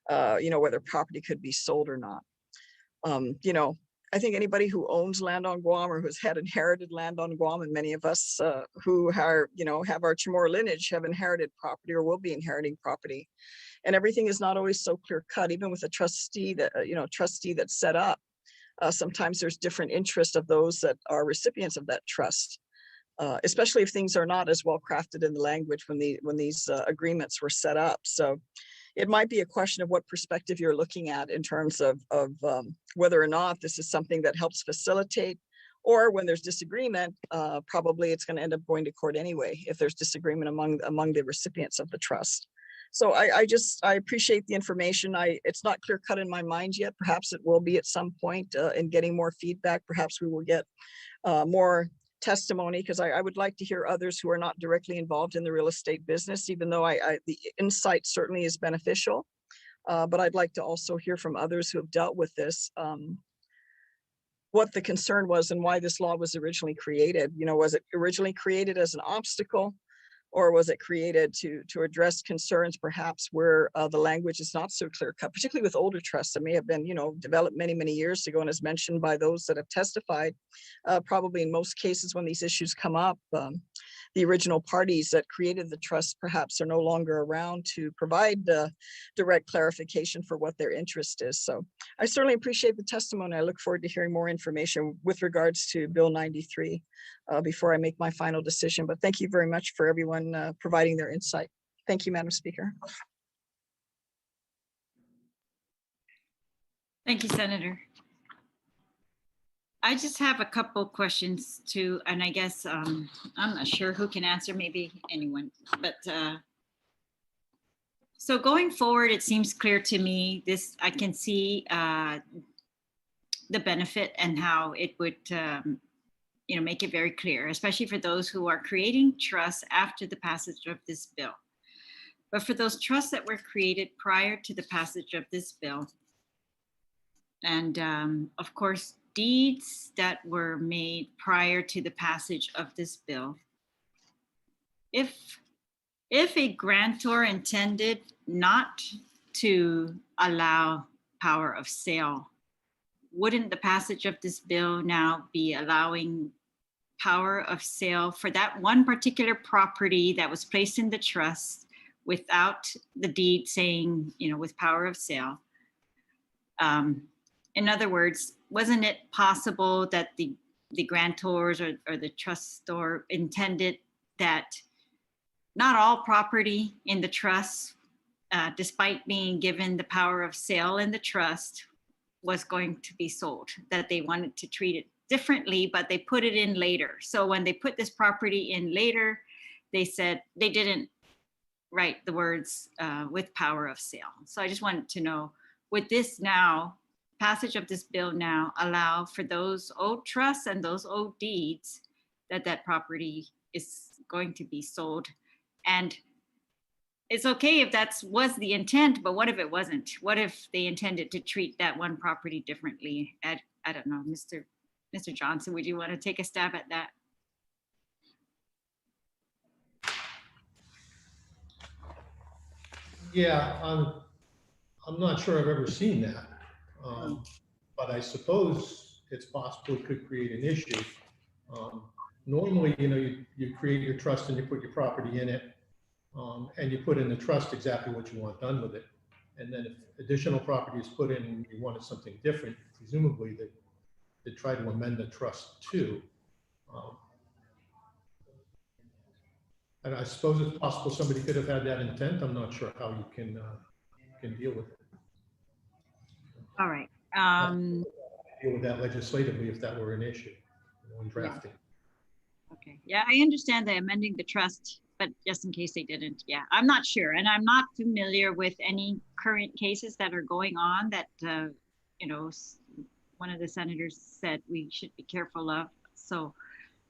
you know, whether property could be sold or not. You know, I think anybody who owns land on Guam or who's had inherited land on Guam, and many of us who are, you know, have our Chamorro lineage have inherited property or will be inheriting property. And everything is not always so clear cut, even with a trustee that, you know, trustee that's set up. Sometimes there's different interests of those that are recipients of that trust, especially if things are not as well crafted in the language when these agreements were set up. So it might be a question of what perspective you're looking at in terms of whether or not this is something that helps facilitate, or when there's disagreement, probably it's going to end up going to court anyway if there's disagreement among the recipients of the trust. So I appreciate the information. It's not clear cut in my mind yet. Perhaps it will be at some point in getting more feedback. Perhaps we will get more testimony, because I would like to hear others who are not directly involved in the real estate business, even though the insight certainly is beneficial. But I'd like to also hear from others who have dealt with this, what the concern was and why this law was originally created. You know, was it originally created as an obstacle, or was it created to address concerns perhaps where the language is not so clear cut, particularly with older trusts that may have been, you know, developed many, many years ago, and as mentioned by those that have testified, probably in most cases when these issues come up, the original parties that created the trust perhaps are no longer around to provide direct clarification for what their interest is. So I certainly appreciate the testimony. I look forward to hearing more information with regards to Bill 93 before I make my final decision. But thank you very much for everyone providing their insight. Thank you, Madam Speaker. Thank you, Senator. I just have a couple questions too, and I guess I'm not sure who can answer, maybe anyone, but so going forward, it seems clear to me, I can see the benefit and how it would you know, make it very clear, especially for those who are creating trusts after the passage of this bill. But for those trusts that were created prior to the passage of this bill, and of course, deeds that were made prior to the passage of this bill, if a grantor intended not to allow power of sale, wouldn't the passage of this bill now be allowing power of sale for that one particular property that was placed in the trust without the deed saying, you know, with power of sale? In other words, wasn't it possible that the grantors or the trustor intended that not all property in the trust despite being given the power of sale in the trust, was going to be sold, that they wanted to treat it differently, but they put it in later. So when they put this property in later, they said they didn't write the words with power of sale. So I just wanted to know, would this now, passage of this bill now allow for those old trusts and those old deeds that that property is going to be sold? And it's okay if that's was the intent, but what if it wasn't? What if they intended to treat that one property differently? I don't know, Mr. Johnson, would you want to take a stab at that? Yeah, I'm not sure I've ever seen that. But I suppose it's possible it could create an issue. Normally, you create your trust and you put your property in it, and you put in the trust exactly what you want done with it. And then if additional property is put in and you wanted something different, presumably they try to amend the trust too. And I suppose it's possible somebody could have had that intent. I'm not sure how you can deal with it. All right. Deal with that legislatively if that were an issue when drafting. Okay. Yeah, I understand the amending the trust, but just in case they didn't, yeah, I'm not sure. And I'm not familiar with any current cases that are going on that, one of the senators said we should be careful of. So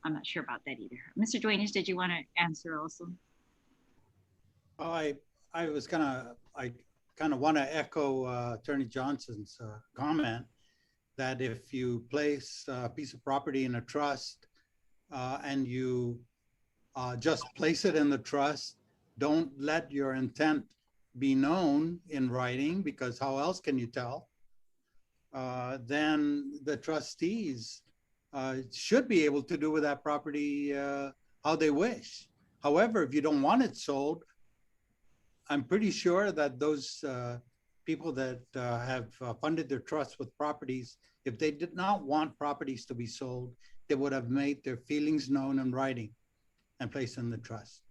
I'm not sure about that either. Mr. Duenas, did you want to answer also? I kind of want to echo Attorney Johnson's comment that if you place a piece of property in a trust and you just place it in the trust, don't let your intent be known in writing, because how else can you tell? Then the trustees should be able to do with that property how they wish. However, if you don't want it sold, I'm pretty sure that those people that have funded their trusts with properties, if they did not want properties to be sold, they would have made their feelings known in writing and placed in the trust.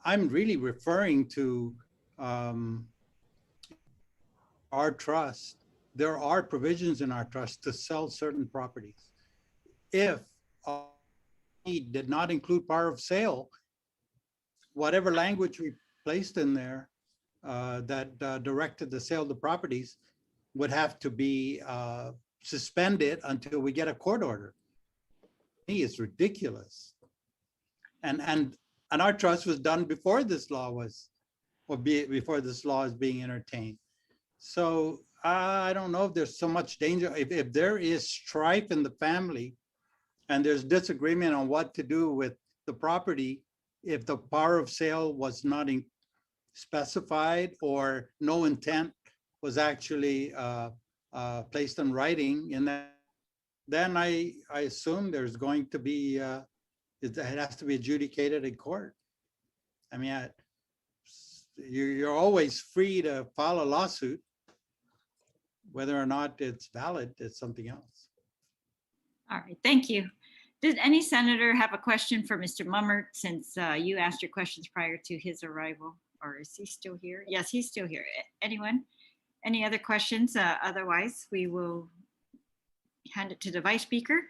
I'm really referring to our trust. There are provisions in our trust to sell certain properties. If he did not include power of sale, whatever language we placed in there that directed the sale of the properties would have to be suspended until we get a court order. It's ridiculous. And our trust was done before this law was, before this law is being entertained. So I don't know if there's so much danger. If there is strife in the family and there's disagreement on what to do with the property, if the power of sale was not specified or no intent was actually placed in writing in that, then I assume there's going to be, it has to be adjudicated in court. I mean, you're always free to file a lawsuit. Whether or not it's valid, it's something else. All right, thank you. Did any senator have a question for Mr. Mummert, since you asked your questions prior to his arrival? Or is he still here? Yes, he's still here. Anyone? Any other questions? Otherwise, we will hand it to the Vice Speaker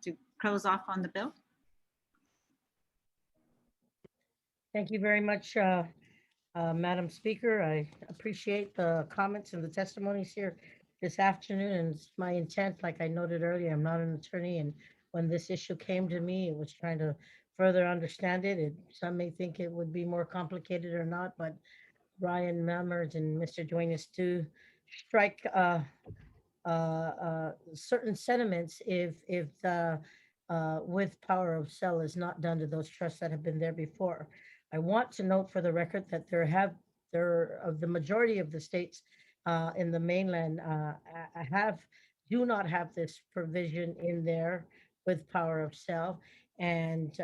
to close off on the bill. Thank you very much, Madam Speaker. I appreciate the comments and the testimonies here this afternoon. And it's my intent, like I noted earlier, I'm not an attorney, and when this issue came to me, it was trying to further understand it. Some may think it would be more complicated or not, but Brian Mummert and Mr. Duenas do strike certain sentiments if the with power of sale is not done to those trusts that have been there before. I want to note for the record that of the majority of the states in the mainland do not have this provision in there with power of sale. And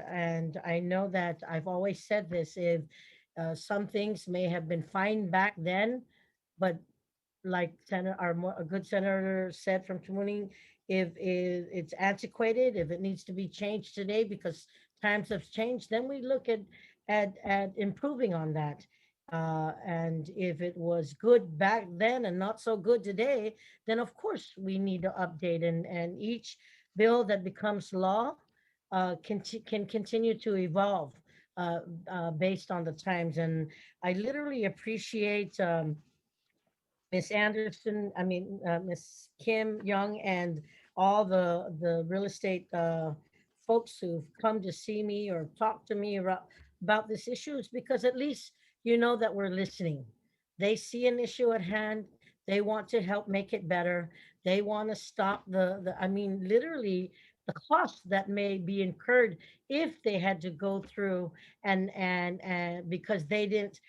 I know that I've always said this, if some things may have been fine back then, but like a good senator said from Tamuning, if it's antiquated, if it needs to be changed today because times have changed, then we look at improving on that. And if it was good back then and not so good today, then of course we need to update, and each bill that becomes law can continue to evolve based on the times. And I literally appreciate Miss Anderson, Miss Kim Young, and all the real estate folks who've come to see me or talk to me about this issues, because at least you know that we're listening. They see an issue at hand. They want to help make it better. They want to stop literally the costs that may be incurred if they had to go through and because they didn't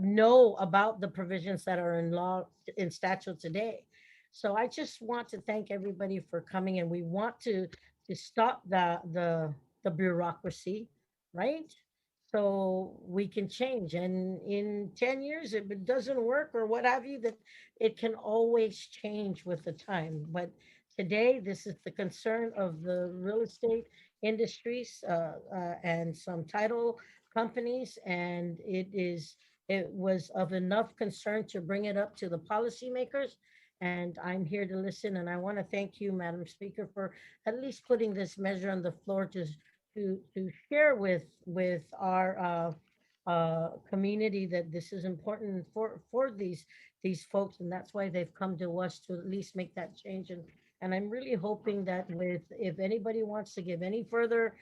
know about the provisions that are in law, in statute today. So I just want to thank everybody for coming, and we want to stop the bureaucracy, right? So we can change. And in 10 years, if it doesn't work or what have you, that it can always change with the time. But today, this is the concern of the real estate industries and some title companies, and it was of enough concern to bring it up to the policymakers. And I'm here to listen. And I want to thank you, Madam Speaker, for at least putting this measure on the floor to share with our community that this is important for these folks, and that's why they've come to us to at least make that change. And I'm really hoping that with if anybody wants to give any further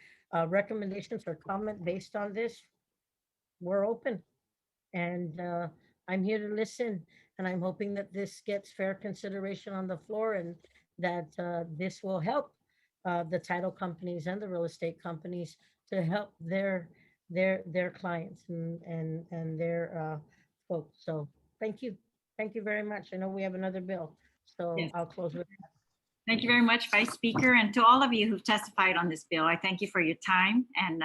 recommendations or comment based on this, we're open. And I'm here to listen, and I'm hoping that this gets fair consideration on the floor, and that this will help the title companies and the real estate companies to help their clients and their folks. So thank you very much. I know we have another bill, so Yes. I'll close with that. Thank you very much, Vice Speaker. And to all of you who've testified on this bill, I thank you for your time and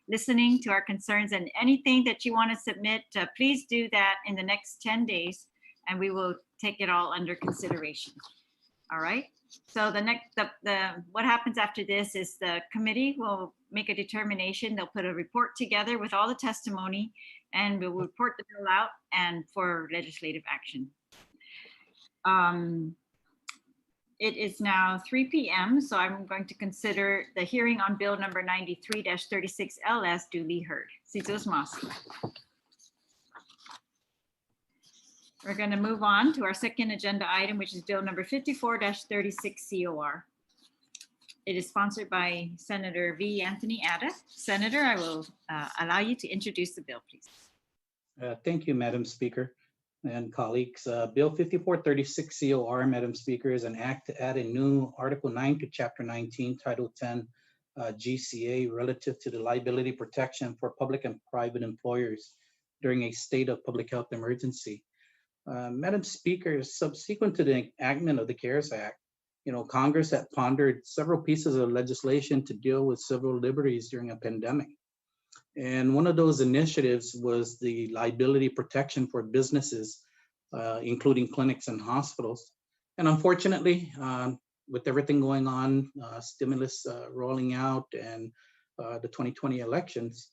listening to our concerns. And anything that you want to submit, please do that in the next 10 days, and we will take it all under consideration. All right. So what happens after this is the committee will make a determination. They'll put a report together with all the testimony, and we'll report the bill out and for legislative action. It is now 3 p.m., so I'm going to consider the hearing on Bill number 93-36 LS duly heard. Citos Mas. We're going to move on to our second agenda item, which is Bill number 54-36 COR. It is sponsored by Senator V. Anthony Ada. Senator, I will allow you to introduce the bill, please. Thank you, Madam Speaker and colleagues. Bill 5436 COR, Madam Speaker, is an act to add a new Article 9 to Chapter 19, Title 10 GCA relative to the liability protection for public and private employers during a state of public health emergency. Madam Speaker, subsequent to the enactment of the CARES Act, Congress had pondered several pieces of legislation to deal with civil liberties during a pandemic. And one of those initiatives was the liability protection for businesses, including clinics and hospitals. And unfortunately, with everything going on, stimulus rolling out and the 2020 elections,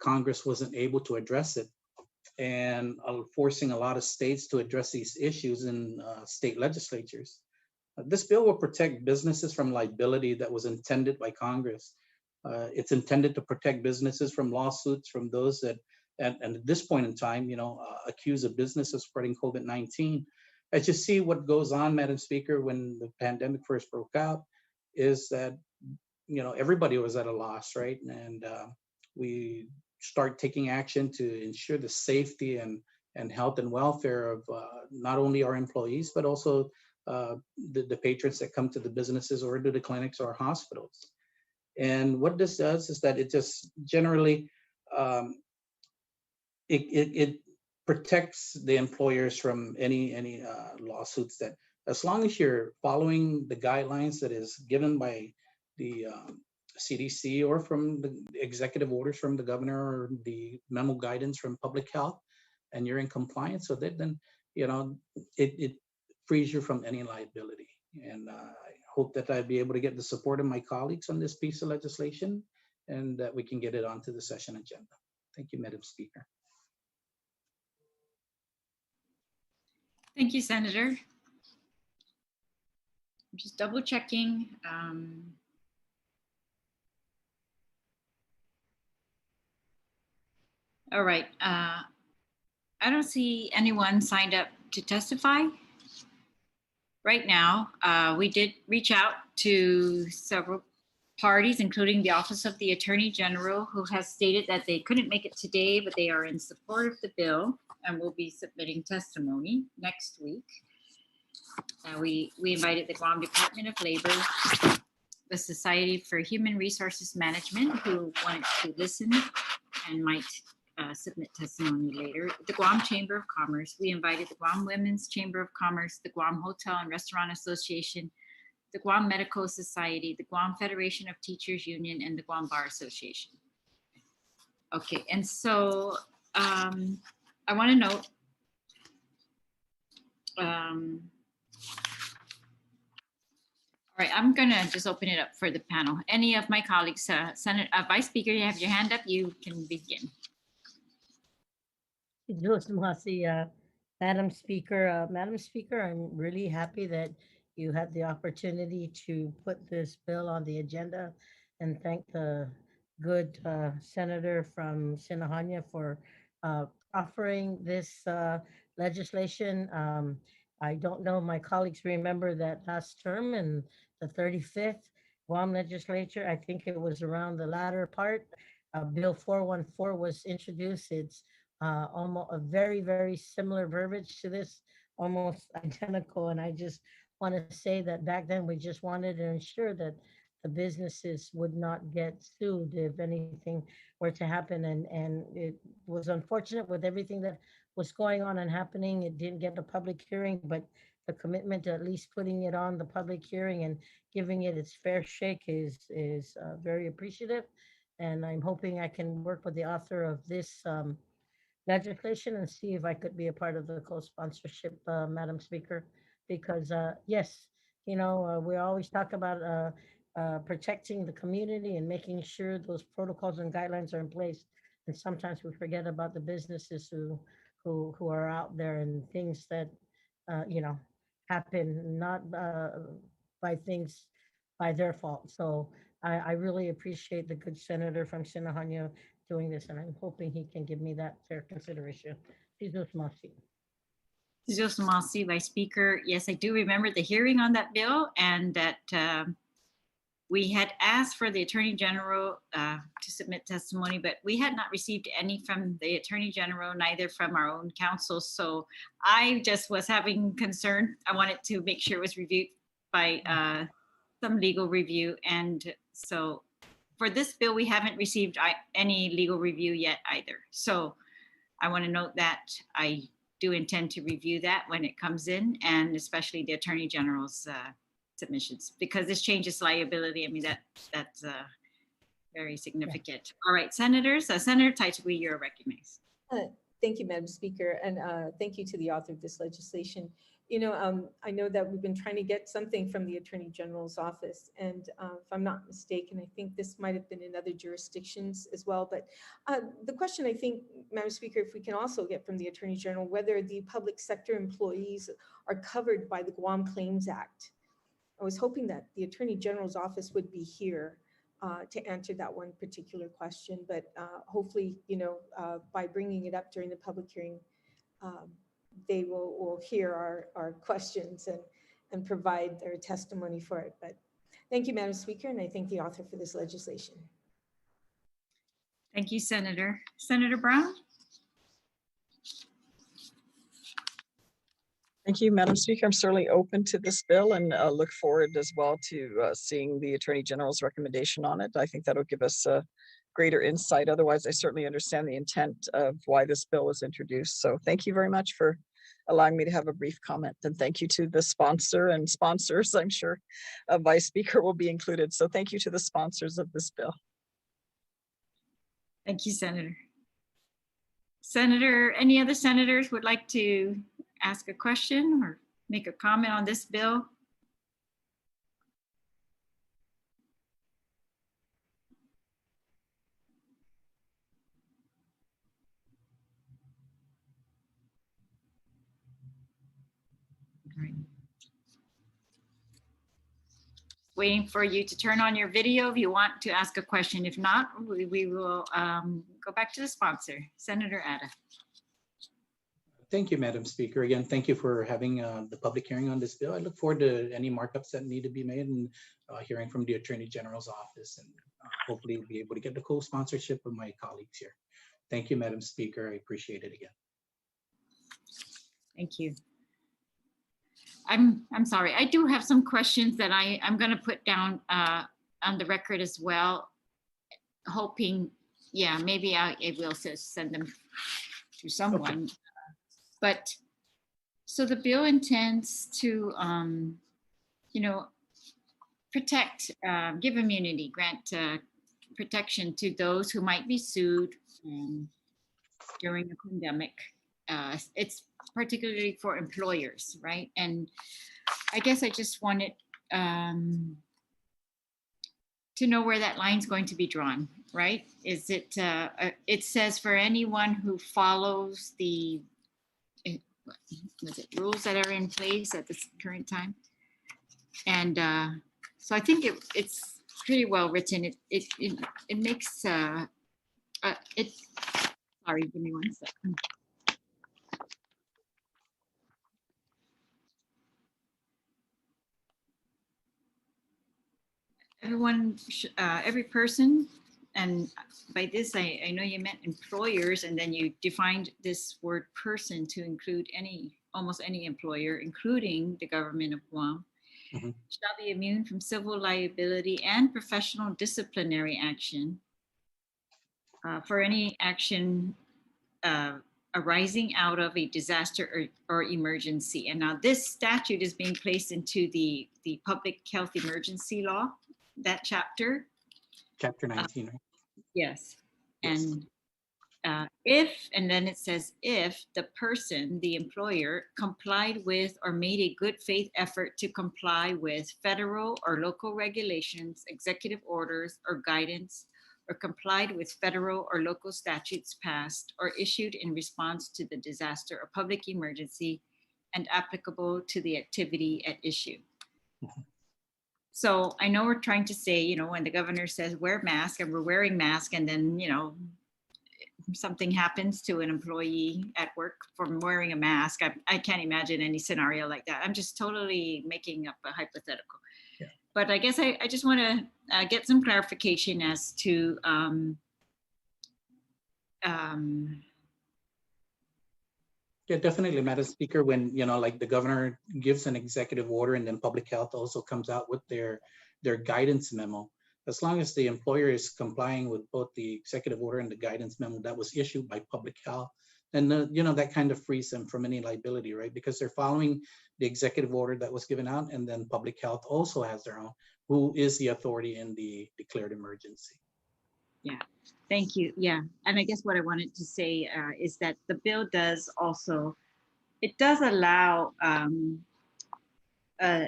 Congress wasn't able to address it, and forcing a lot of states to address these issues in state legislatures. This bill will protect businesses from liability that was intended by Congress. It's intended to protect businesses from lawsuits from those that, and at this point in time, accuse a business of spreading COVID-19. As you see what goes on, Madam Speaker, when the pandemic first broke out, is that, everybody was at a loss, right? And we start taking action to ensure the safety and health and welfare of not only our employees, but also the patrons that come to the businesses or to the clinics or hospitals. And what this does is that it just generally, it protects the employers from any lawsuits, that as long as you're following the guidelines that is given by the CDC or from the executive orders from the governor or the memo guidance from public health, and you're in compliance with it, then, it frees you from any liability. And I hope that I'll be able to get the support of my colleagues on this piece of legislation, and that we can get it onto the session agenda. Thank you, Madam Speaker. Thank you, Senator. I'm just double checking. All right. I don't see anyone signed up to testify right now. We did reach out to several parties, including the Office of the Attorney General, who has stated that they couldn't make it today, but they are in support of the bill and will be submitting testimony next week. We invited the Guam Department of Labor, the Society for Human Resources Management, who wanted to listen and might submit testimony later. The Guam Chamber of Commerce, we invited the Guam Women's Chamber of Commerce, the Guam Hotel and Restaurant Association, the Guam Medical Society, the Guam Federation of Teachers Union, and the Guam Bar Association. Okay, and so I want to note, all right, I'm gonna just open it up for the panel. Any of my colleagues, Senator, Vice Speaker, you have your hand up, you can begin. Madam Speaker, I'm really happy that you had the opportunity to put this bill on the agenda, and thank the good senator from Sinajana for offering this legislation. I don't know, my colleagues remember that last term in the 35th Guam legislature, I think it was around the latter part, Bill 414 was introduced. It's almost a very, very similar verbiage to this, almost identical. And I just want to say that back then we just wanted to ensure that the businesses would not get sued if anything were to happen. And it was unfortunate with everything that was going on and happening. It didn't get a public hearing, but the commitment to at least putting it on the public hearing and giving it its fair shake is very appreciative. And I'm hoping I can work with the author of this legislation and see if I could be a part of the co-sponsorship, Madam Speaker, because yes, you know, we always talk about protecting the community and making sure those protocols and guidelines are in place. And sometimes we forget about the businesses who are out there and things that, you know, happen not by their fault. So I really appreciate the good senator from Sinajana doing this, and I'm hoping he can give me that fair consideration. Masi, Vice Speaker. Yes, I do remember the hearing on that bill, and that we had asked for the Attorney General to submit testimony, but we had not received any from the Attorney General, neither from our own counsel. So I just was having concern. I wanted to make sure it was reviewed by some legal review. And so for this bill, we haven't received any legal review yet either. So I want to note that I do intend to review that when it comes in, and especially the Attorney General's submissions, because this changes liability. I mean, that's very significant. All right, senators. Senator Taichagui, you're recognized. Thank you, Madam Speaker, and thank you to the author of this legislation. You know, I know that we've been trying to get something from the Attorney General's office, and if I'm not mistaken, I think this might have been in other jurisdictions as well. But the question, I think, Madam Speaker, if we can also get from the Attorney General, whether the public sector employees are covered by the Guam Claims Act. I was hoping that the Attorney General's office would be here to answer that one particular question, but hopefully, you know, by bringing it up during the public hearing, they will hear our questions and provide their testimony for it. But thank you, Madam Speaker, and I thank the author for this legislation. Thank you, Senator. Senator Brown? Thank you, Madam Speaker. I'm certainly open to this bill and look forward as well to seeing the Attorney General's recommendation on it. I think that'll give us greater insight. Otherwise, I certainly understand the intent of why this bill was introduced. So thank you very much for allowing me to have a brief comment. And thank you to the sponsor and sponsors. I'm sure a Vice Speaker will be included. So thank you to the sponsors of this bill. Thank you, Senator. Senator, any other senators would like to ask a question or make a comment on this bill? Right. Waiting for you to turn on your video if you want to ask a question. If not, we will go back to the sponsor, Senator Ada. Thank you, Madam Speaker. Again, thank you for having the public hearing on this bill. I look forward to any markups that need to be made and hearing from the Attorney General's office, and hopefully be able to get the co-sponsorship of my colleagues here. Thank you, Madam Speaker. I appreciate it again. Thank you. I'm sorry. I do have some questions that I'm going to put down on the record as well, hoping, yeah, maybe I will send them to someone. Okay. But so the bill intends to, you know, protect, give immunity, grant protection to those who might be sued during the pandemic. It's particularly for employers, right? And I guess I just wanted to know where that line's going to be drawn, right? Is it, it says for anyone who follows the rules that are in place at this current time. And so I think it's pretty well written. It makes, sorry, give me 1 second. Everyone, every person, and by this, I know you meant employers, and then you defined this word person to include almost any employer, including the government of Guam, shall be immune from civil liability and professional disciplinary action for any action arising out of a disaster or emergency. And now this statute is being placed into the public health emergency law, that chapter. Chapter 19, right? Yes. And if, and then it says, if the person, the employer, complied with or made a good faith effort to comply with federal or local regulations, executive orders, or guidance, or complied with federal or local statutes passed or issued in response to the disaster or public emergency and applicable to the activity at issue. So I know we're trying to say, you know, when the governor says wear mask and we're wearing mask, and then, you know, something happens to an employee at work from wearing a mask, I can't imagine any scenario like that. I'm just totally making up a hypothetical. Yeah. But I guess I just want to get some clarification as to yeah, definitely, Madam Speaker, when, you know, like the governor gives an executive order and then public health also comes out with their guidance memo, as long as the employer is complying with both the executive order and the guidance memo that was issued by public health, then, you know, that kind of frees them from any liability, right? Because they're following the executive order that was given out, and then public health also has their own, who is the authority in the declared emergency. Yeah, thank you. Yeah, and I guess what I wanted to say is that the bill does also, it does allow an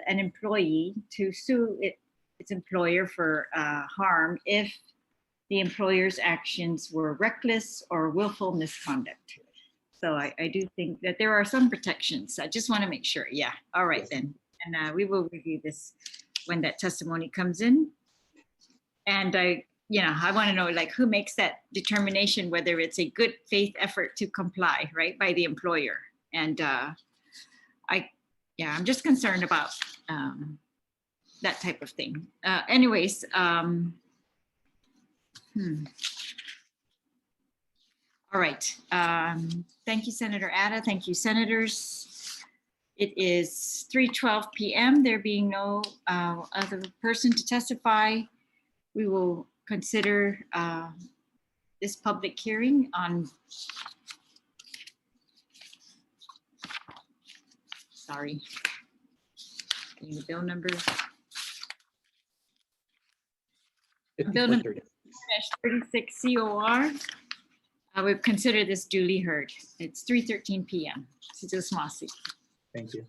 employee to sue its employer for harm if the employer's actions were reckless or willful misconduct. So I do think that there are some protections. I just want to make sure. Yeah, all right then. And we will review this when that testimony comes in. And I want to know, like, who makes that determination whether it's a good faith effort to comply, right, by the employer. And I'm just concerned about that type of thing. Anyways, all right. Thank you, Senator Ada. Thank you, senators. It is 3:12 p.m. There being no other person to testify, we will consider this public hearing on, sorry, the bill number. Bill number 36 COR. We've considered this duly heard. It's 3:13 p.m. Thank you. Thank you.